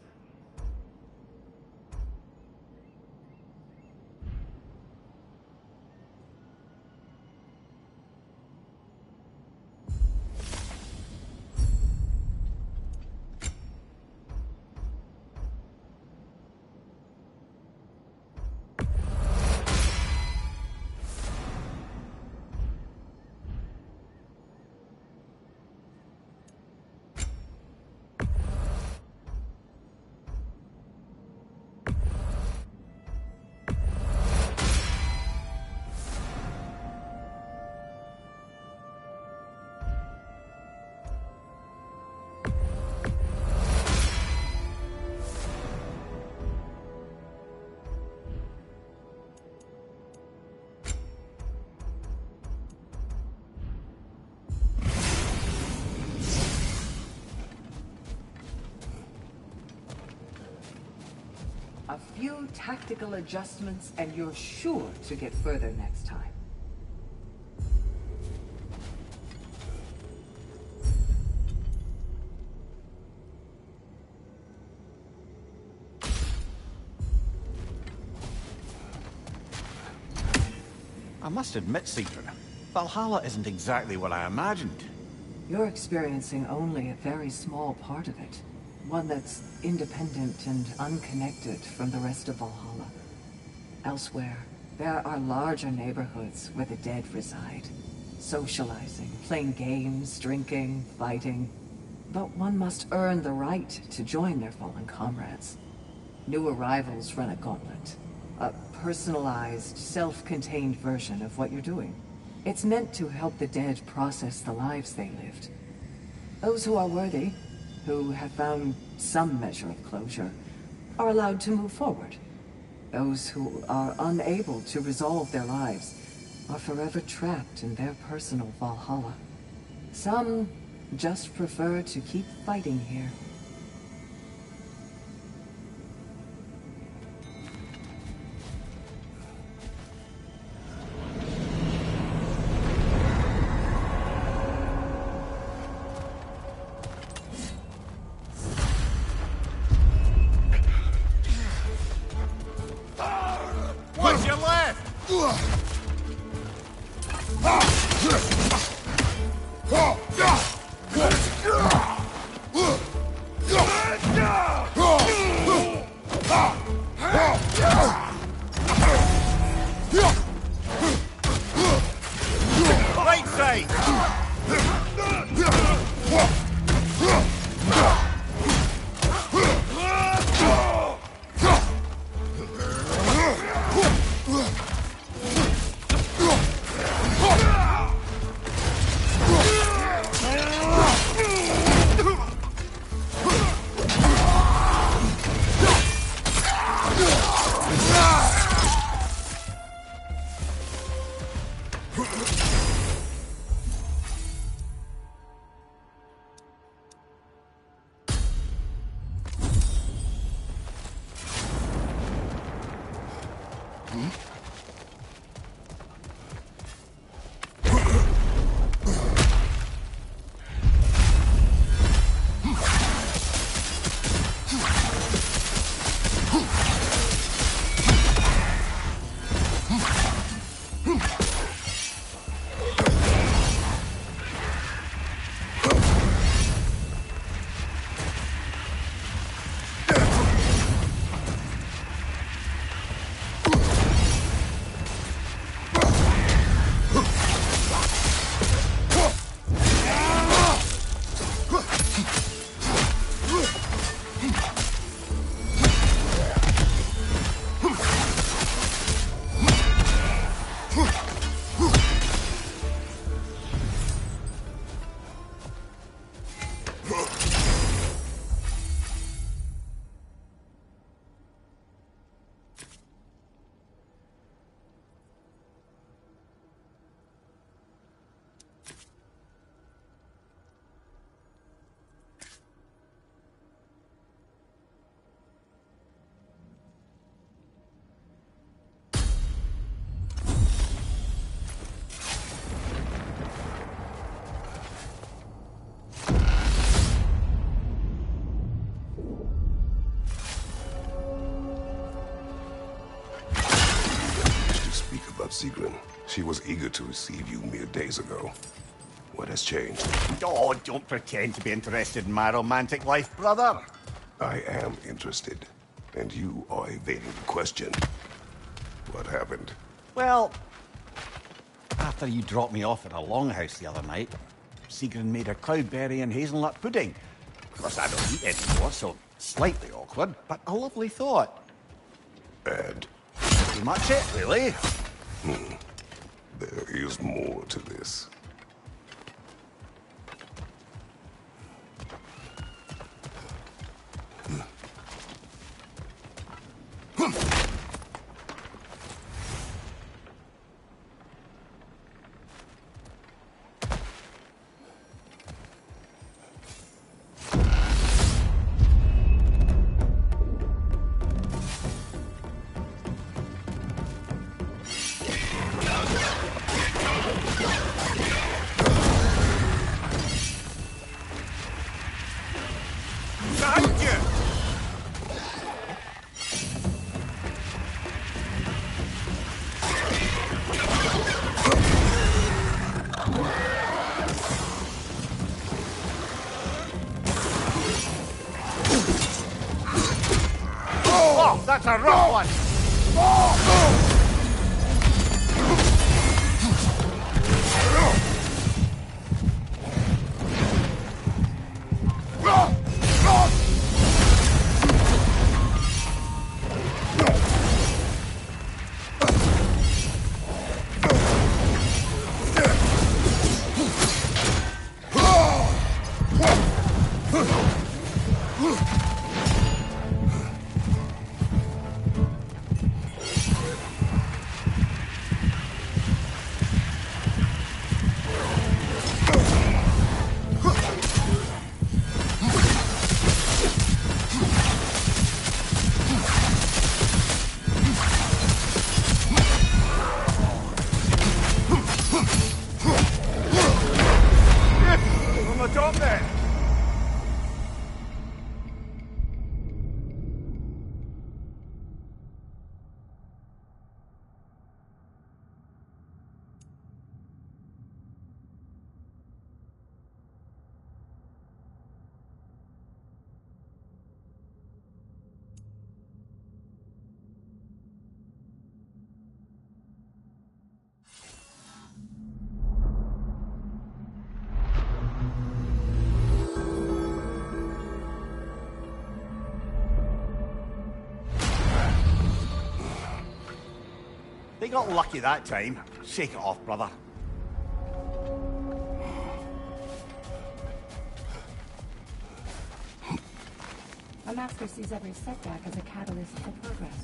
A few tactical adjustments and you're sure to get further next time. I must admit, Seeker, Valhalla isn't exactly what I imagined. You're experiencing only a very small part of it. One that's independent and unconnected from the rest of Valhalla. Elsewhere, there are larger neighborhoods where the dead reside. Socializing, playing games, drinking, fighting. But one must earn the right to join their fallen comrades. New arrivals run a gauntlet. A personalized, self-contained version of what you're doing. It's meant to help the dead process the lives they lived. Those who are worthy, who have found some measure of closure, are allowed to move forward. Those who are unable to resolve their lives are forever trapped in their personal Valhalla. Some just prefer to keep fighting here. What's your left? Right side. Sigrun. She was eager to receive you mere days ago. What has changed? Oh, don't pretend to be interested in my romantic life, brother. I am interested, and you are evading the question. What happened? Well, after you dropped me off at a longhouse the other night, Sigrun made her cloudberry and hazelnut pudding. Of course, I don't eat anymore, so slightly awkward, but a lovely thought. And Pretty much it, really. there is more to this. Oh, that's a rough one. On the top there. They got lucky that time. Shake it off, brother. A master sees every setback as a catalyst for progress.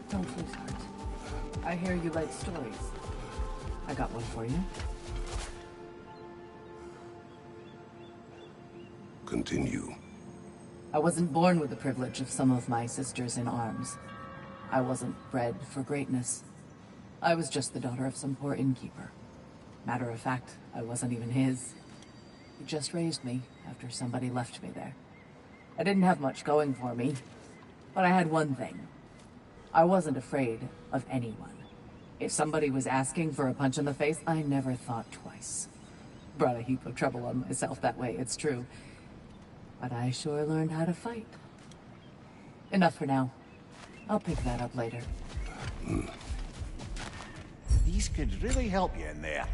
Don't lose heart. I hear you like stories. I got one for you. Continue. I wasn't born with the privilege of some of my sisters in arms. I wasn't bred for greatness. I was just the daughter of some poor innkeeper. Matter of fact, I wasn't even his. He just raised me after somebody left me there. I didn't have much going for me, but I had one thing. I wasn't afraid of anyone. If somebody was asking for a punch in the face, I never thought twice. Brought a heap of trouble on myself that way, it's true. But I sure learned how to fight. Enough for now. I'll pick that up later. These could really help you in there.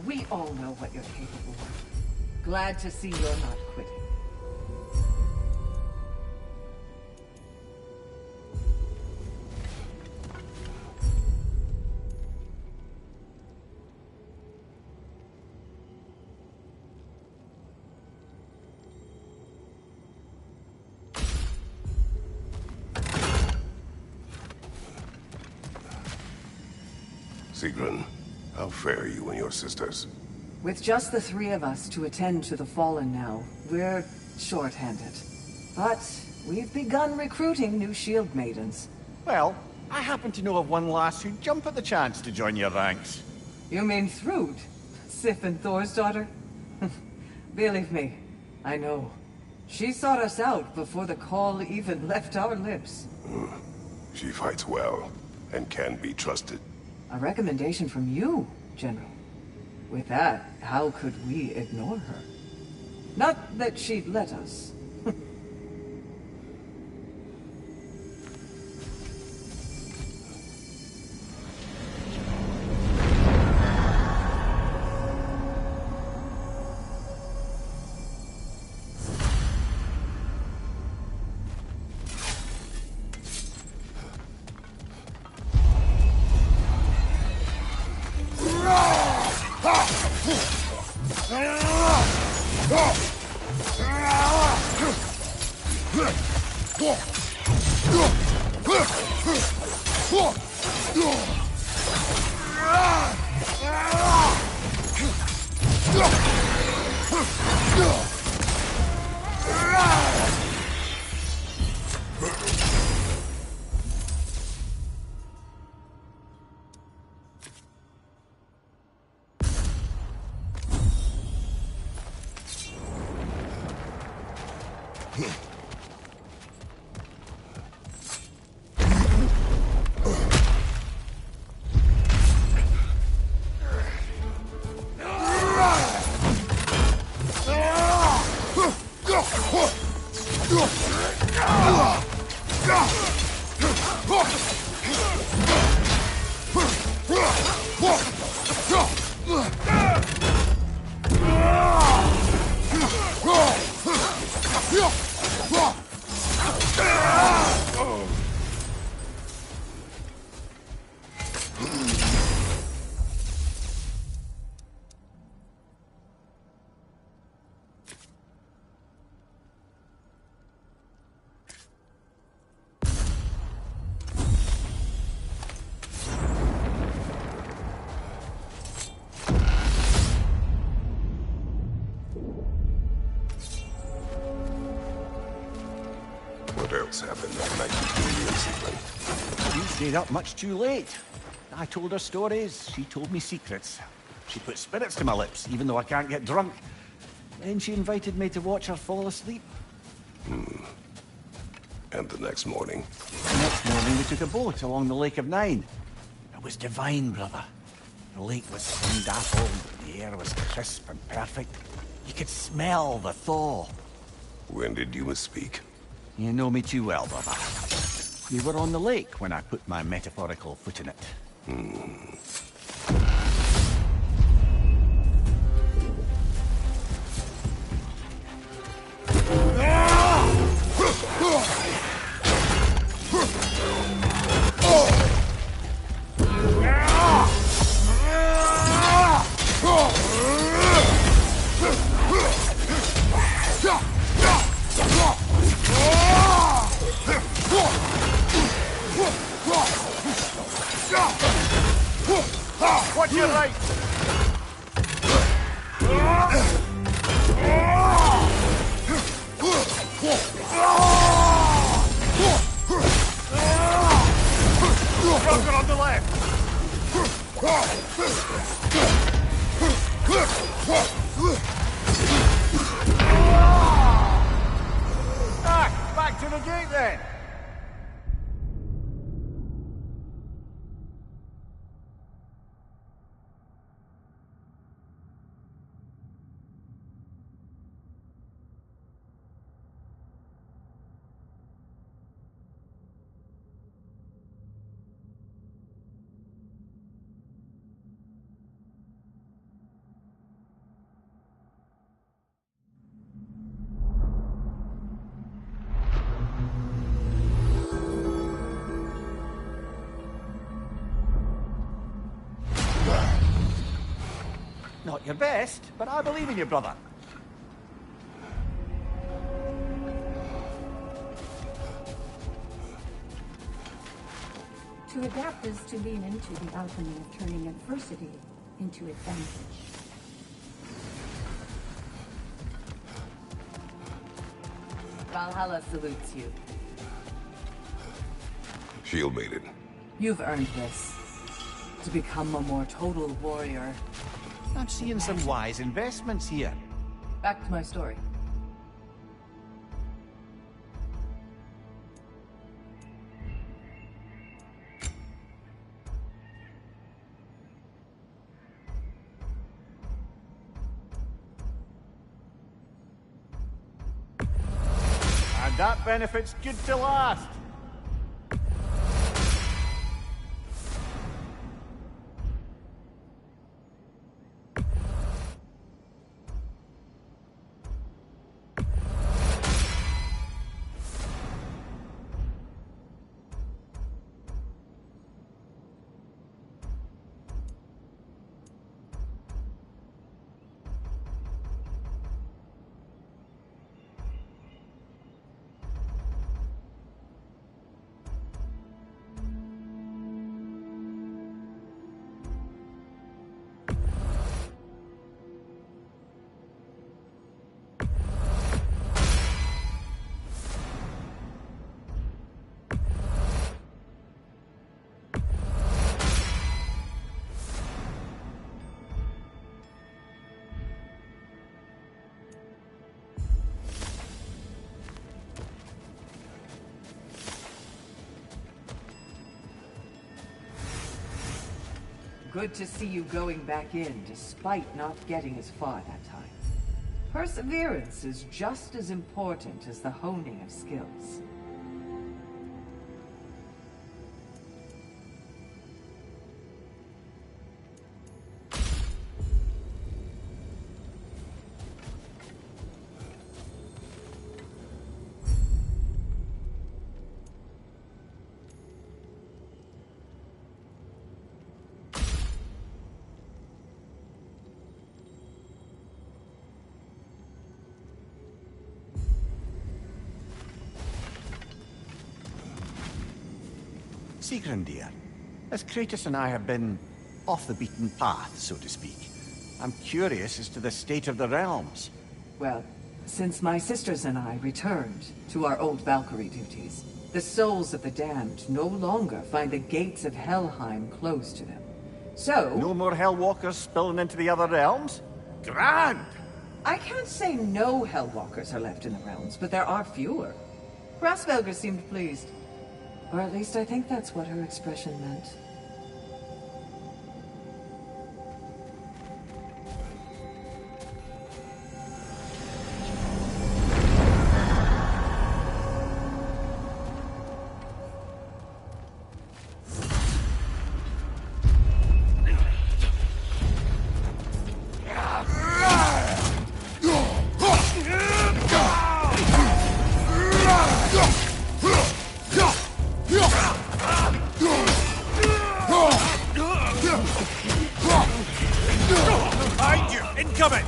We all know what you're capable of. Glad to see you're not quitting. Sigrun, how fare you and your sisters? With just the three of us to attend to the fallen now, we're short-handed. But we've begun recruiting new shield maidens. Well, I happen to know of one lass who'd jump at the chance to join your ranks. You mean Thrud? Sif and Thor's daughter? Believe me, I know. She sought us out before the call even left our lips. She fights well, and can be trusted. A recommendation from you, General. With that, how could we ignore her? Not that she'd let us. What else happened that night between you and Caitlin? You stayed up much too late. I told her stories, she told me secrets. She put spirits to my lips, even though I can't get drunk. Then she invited me to watch her fall asleep. And the next morning? The next morning we took a boat along the Lake of Nine. It was divine, brother. The lake was sun-dappled, the air was crisp and perfect. You could smell the thaw. When did you misspeak? You know me too well, brother. We were on the lake when I put my metaphorical foot in it. Watch your right! Roger on the left! Back to the gate then! Not your best, but I believe in you, brother. To adapt is to lean into the alchemy of turning adversity into advantage. Valhalla salutes you. Shield maiden. You've earned this. to become a more total warrior. I'm seeing some wise investments here. Back to my story. And that benefit's good to last. Good to see you going back in, despite not getting as far that time. Perseverance is just as important as the honing of skills. Sigrun, dear, as Kratos and I have been off the beaten path, so to speak, I'm curious as to the state of the realms. Well, since my sisters and I returned to our old Valkyrie duties, the souls of the damned no longer find the gates of Helheim closed to them. So... No more Hellwalkers spilling into the other realms? Grand! I can't say no Hellwalkers are left in the realms, but there are fewer. Rasvelga seemed pleased. Or at least I think that's what her expression meant. Behind you! Incoming!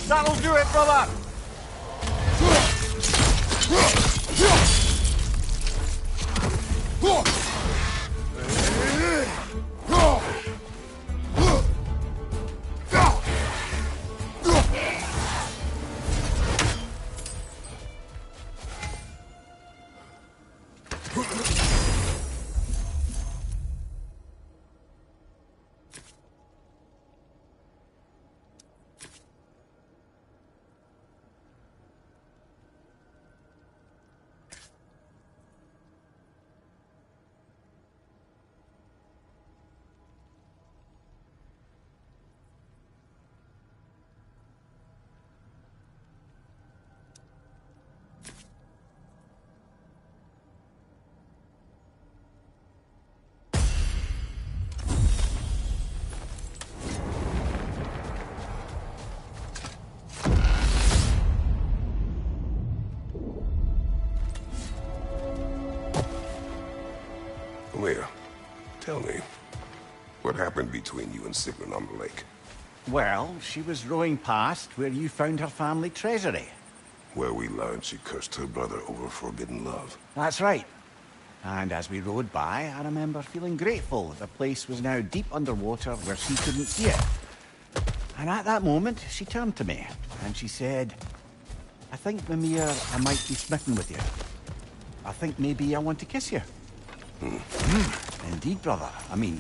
That'll do it, brother! between you and Sigrun on the lake? Well, she was rowing past where you found her family treasury. Where we learned she cursed her brother over forbidden love. That's right. And as we rowed by, I remember feeling grateful that the place was now deep underwater where she couldn't see it. And at that moment, she turned to me, and she said, I think, Mimir, I might be smitten with you. I think maybe I want to kiss you. Indeed, brother. I mean,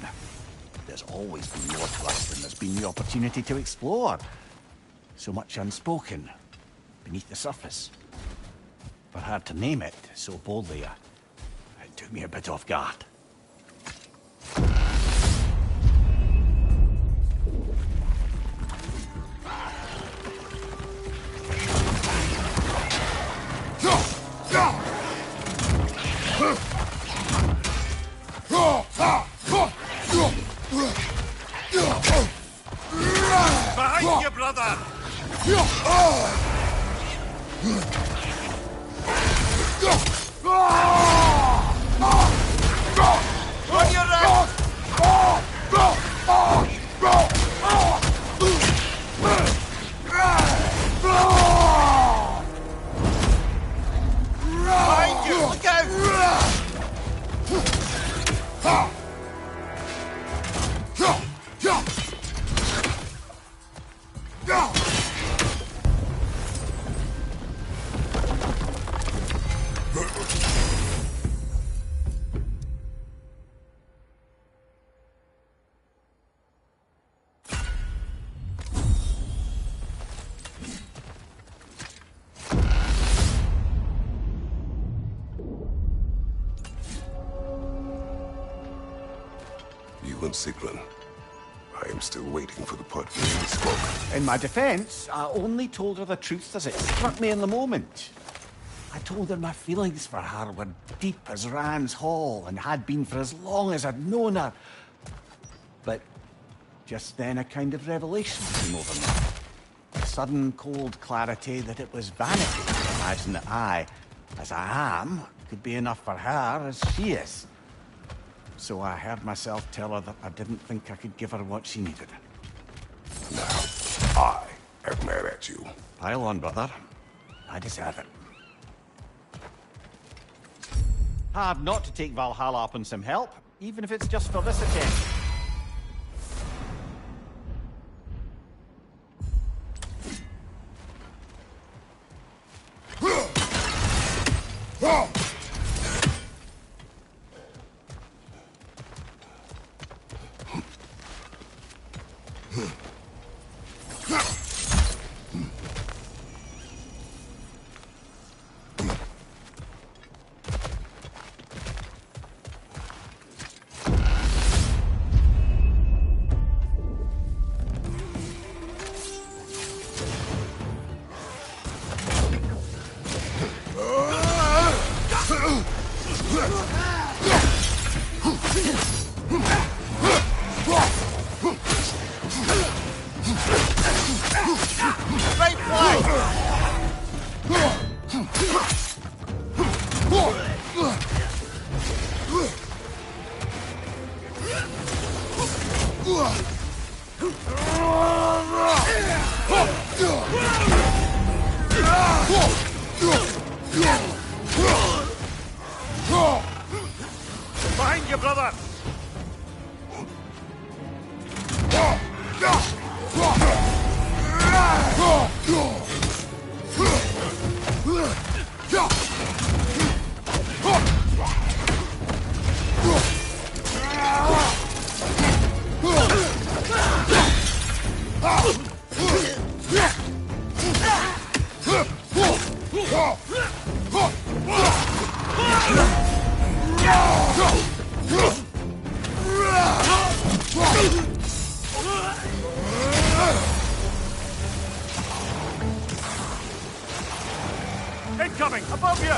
there's always been more to us than there's been the opportunity to explore. So much unspoken, beneath the surface. For her to name it so boldly, it took me a bit off guard. Behind you, brother! On your right! Behind you! Look out! You and Sigrun. I am still waiting for the part where we spoke. In my defense, I only told her the truth as it struck me in the moment. I told her my feelings for her were deep as Rand's Hall and had been for as long as I'd known her. But just then a kind of revelation came over me. A sudden cold clarity that it was vanity to imagine that I, as I am, could be enough for her as she is. So I heard myself tell her that I didn't think I could give her what she needed. Now, I am mad at you. Pile on, brother. I deserve it. Hard not to take Valhalla up on some help, even if it's just for this attempt. Behind you, brother! Incoming! Above you!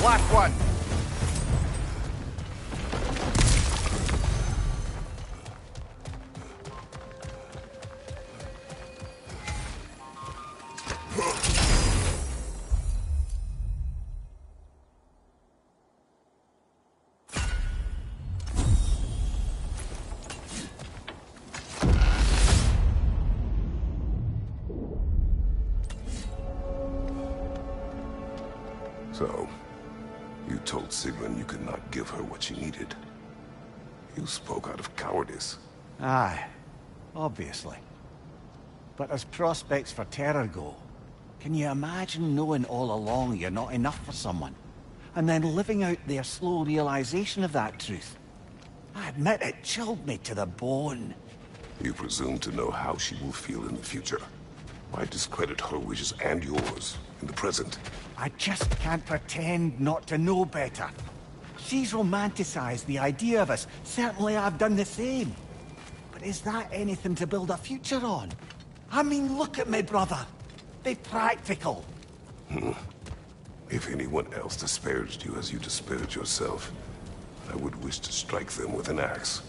Last one. So, you told Sigrun you could not give her what she needed. You spoke out of cowardice. Aye, obviously. But as prospects for terror go, can you imagine knowing all along you're not enough for someone, and then living out their slow realization of that truth? I admit it chilled me to the bone. You presume to know how she will feel in the future. Why discredit her wishes and yours in the present? I just can't pretend not to know better. She's romanticized the idea of us. Certainly I've done the same. But is that anything to build a future on? I mean, look at me, brother. Be practical. If anyone else disparaged you as you disparaged yourself, I would wish to strike them with an axe.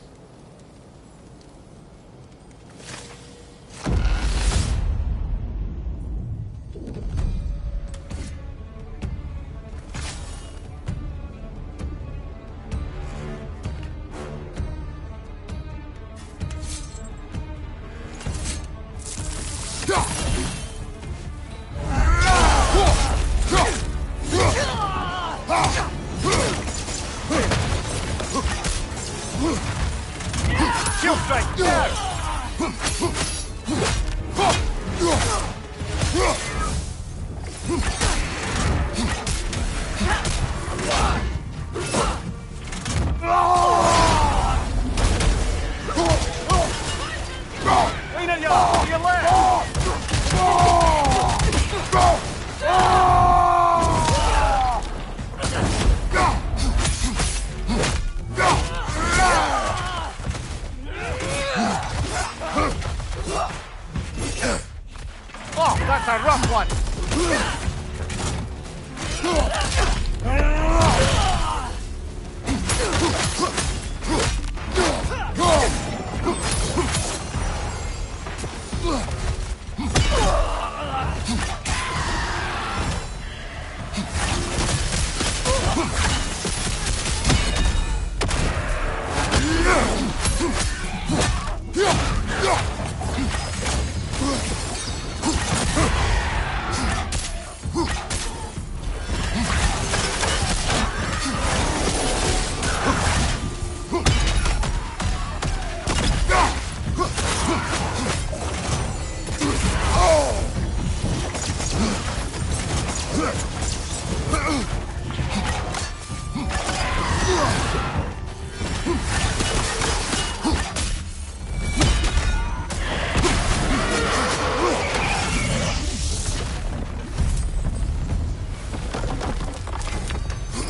Shield strike! Now! Lean at your left! Oh, that's a rough one!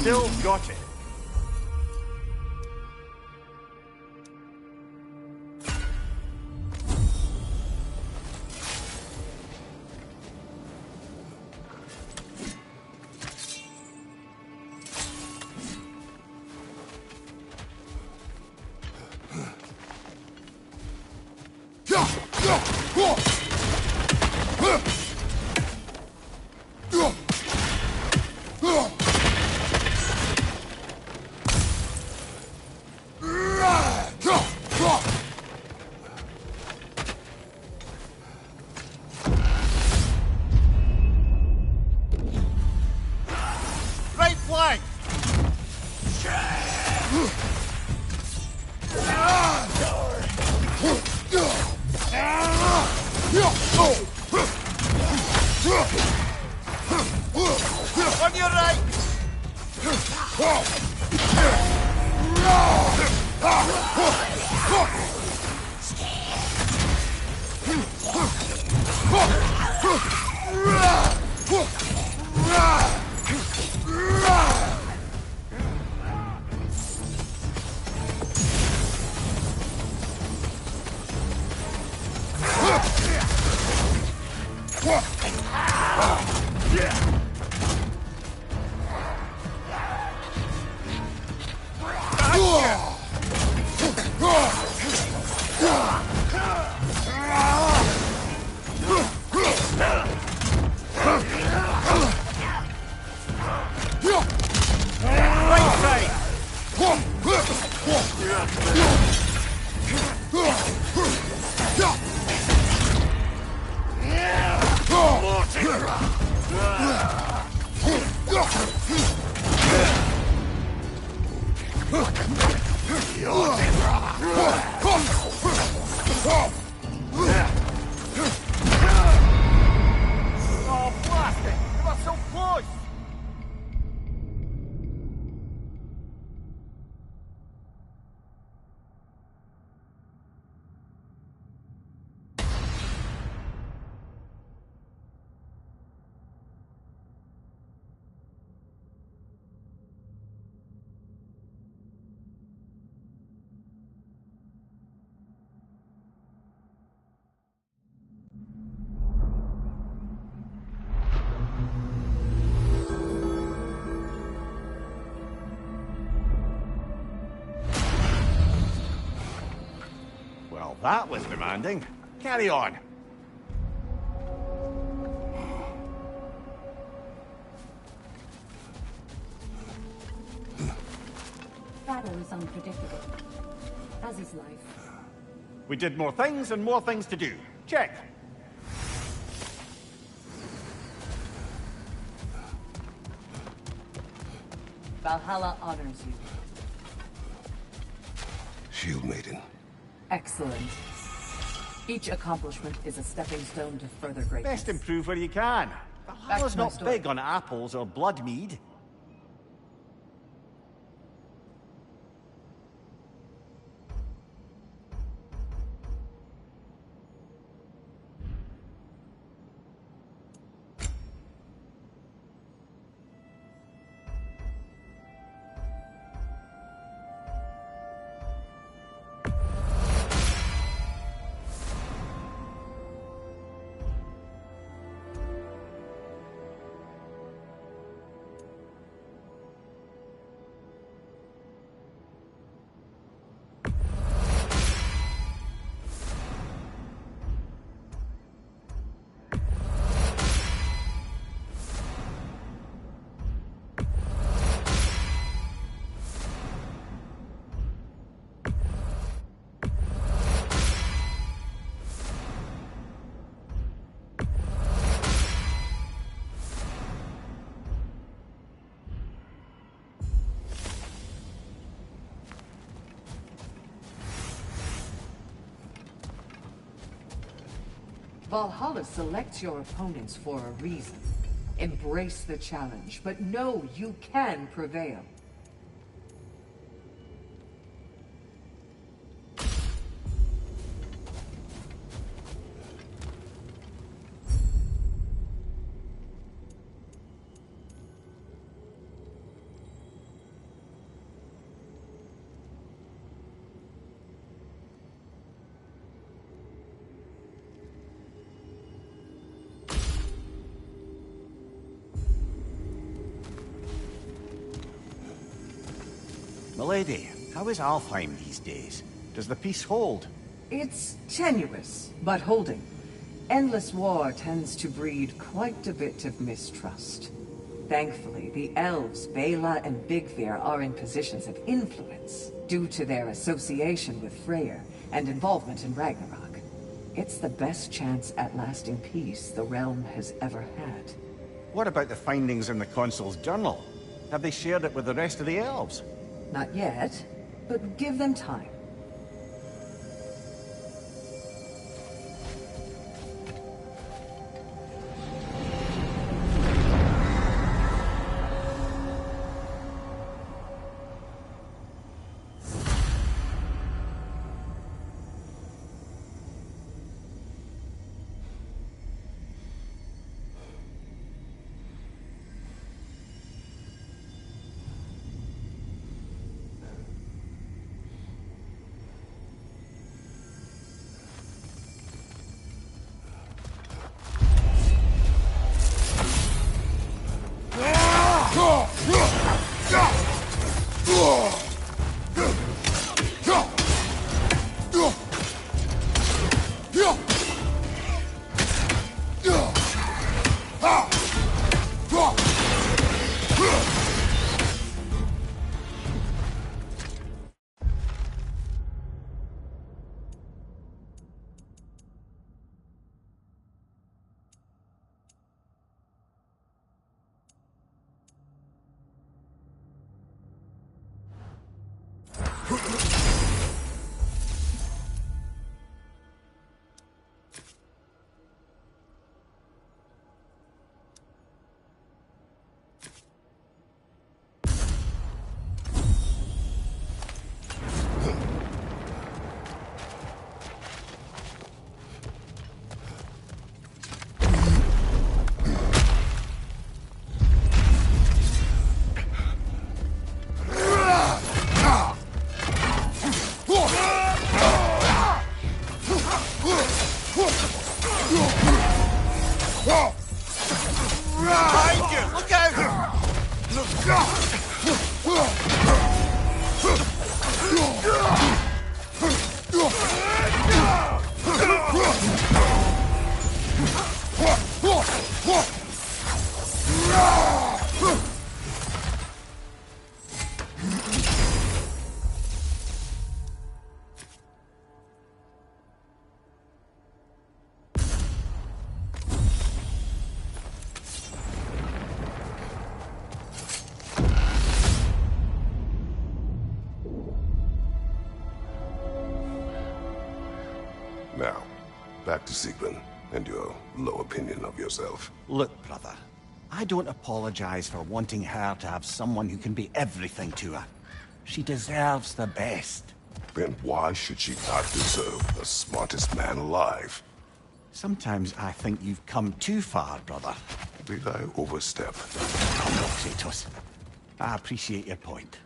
Still got it. Right flank! On your right! that was demanding. Carry on. Battle is unpredictable, as is life. We did more things and more things to do. Check. Valhalla honors you. Shield Maiden. Excellent. Each accomplishment is a stepping stone to further greatness. Best improve where you can. Valhalla's to my not story. big on apples or blood mead. Valhalla selects your opponents for a reason. Embrace the challenge, but know you can prevail. Milady, how is Alfheim these days? Does the peace hold? It's tenuous, but holding. Endless war tends to breed quite a bit of mistrust. Thankfully, the elves, Bela and Bigvir, are in positions of influence due to their association with Freyr and involvement in Ragnarok. It's the best chance at lasting peace the realm has ever had. What about the findings in the Consul's journal? Have they shared it with the rest of the elves? Not yet, but give them time. Look out! Back to Siegmund and your low opinion of yourself. Look, brother, I don't apologize for wanting her to have someone who can be everything to her. She deserves the best. Then why should she not deserve the smartest man alive? Sometimes I think you've come too far, brother. Did I overstep? Come on, Kratos. I appreciate your point.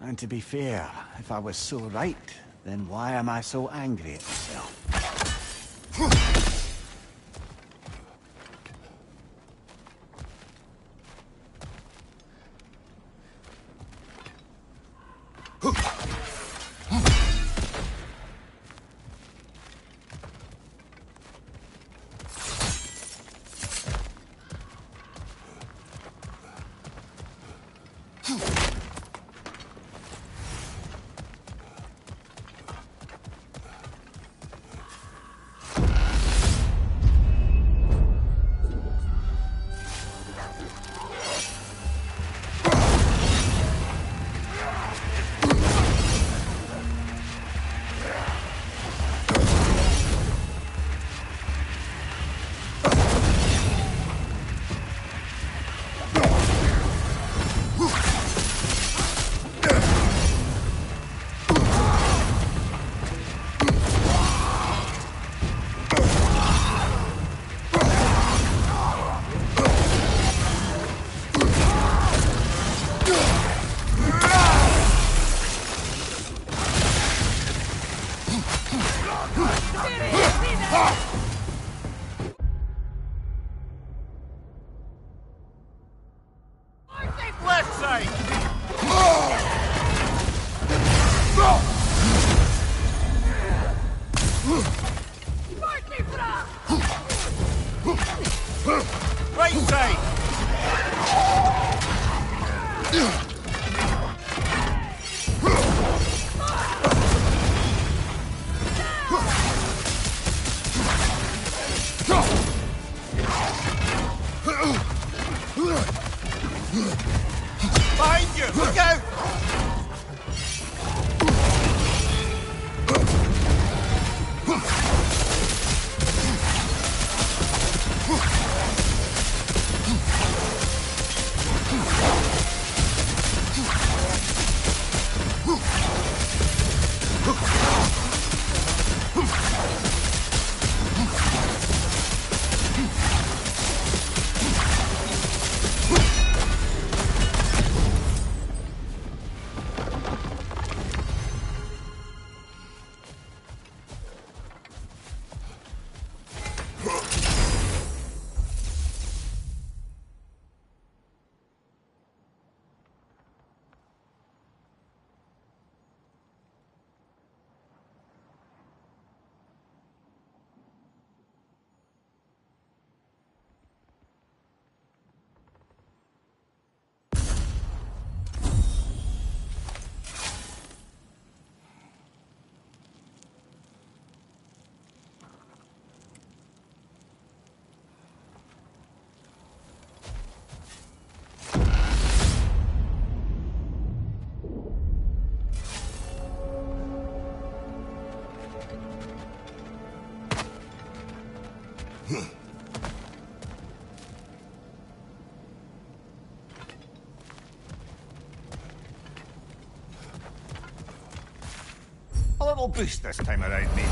And to be fair, if I was so right, then why am I so angry at myself? Behind you! Look out! A little boost this time around, maybe.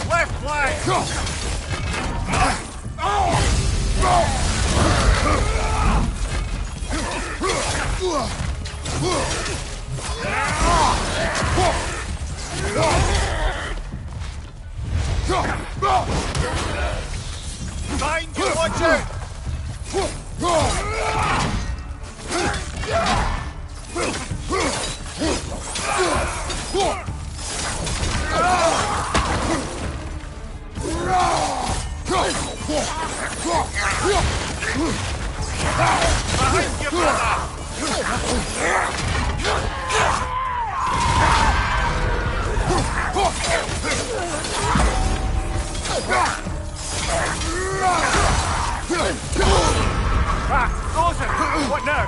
Left flank! Behind you, watch out! Behind you, brother! Dawson! What now?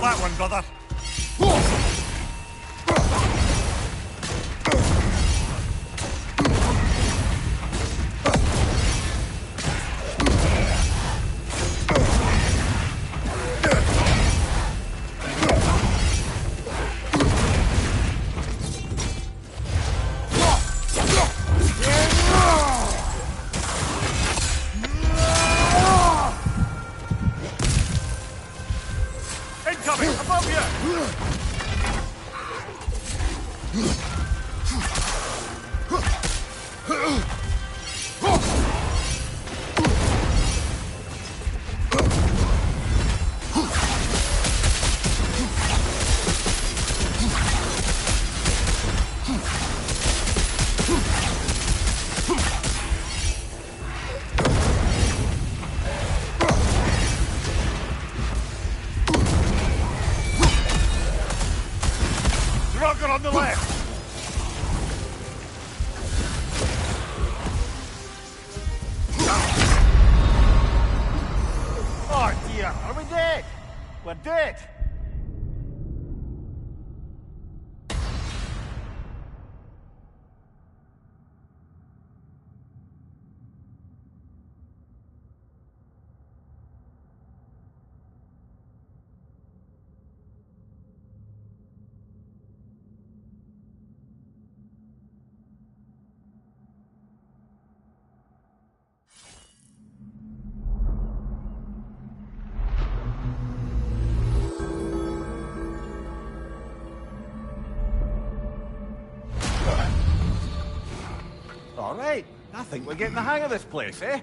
That one, brother. Incoming! Above you! Rocket on the left! Oh dear, are we dead? We're dead! All right. I think we're getting the hang of this place, eh?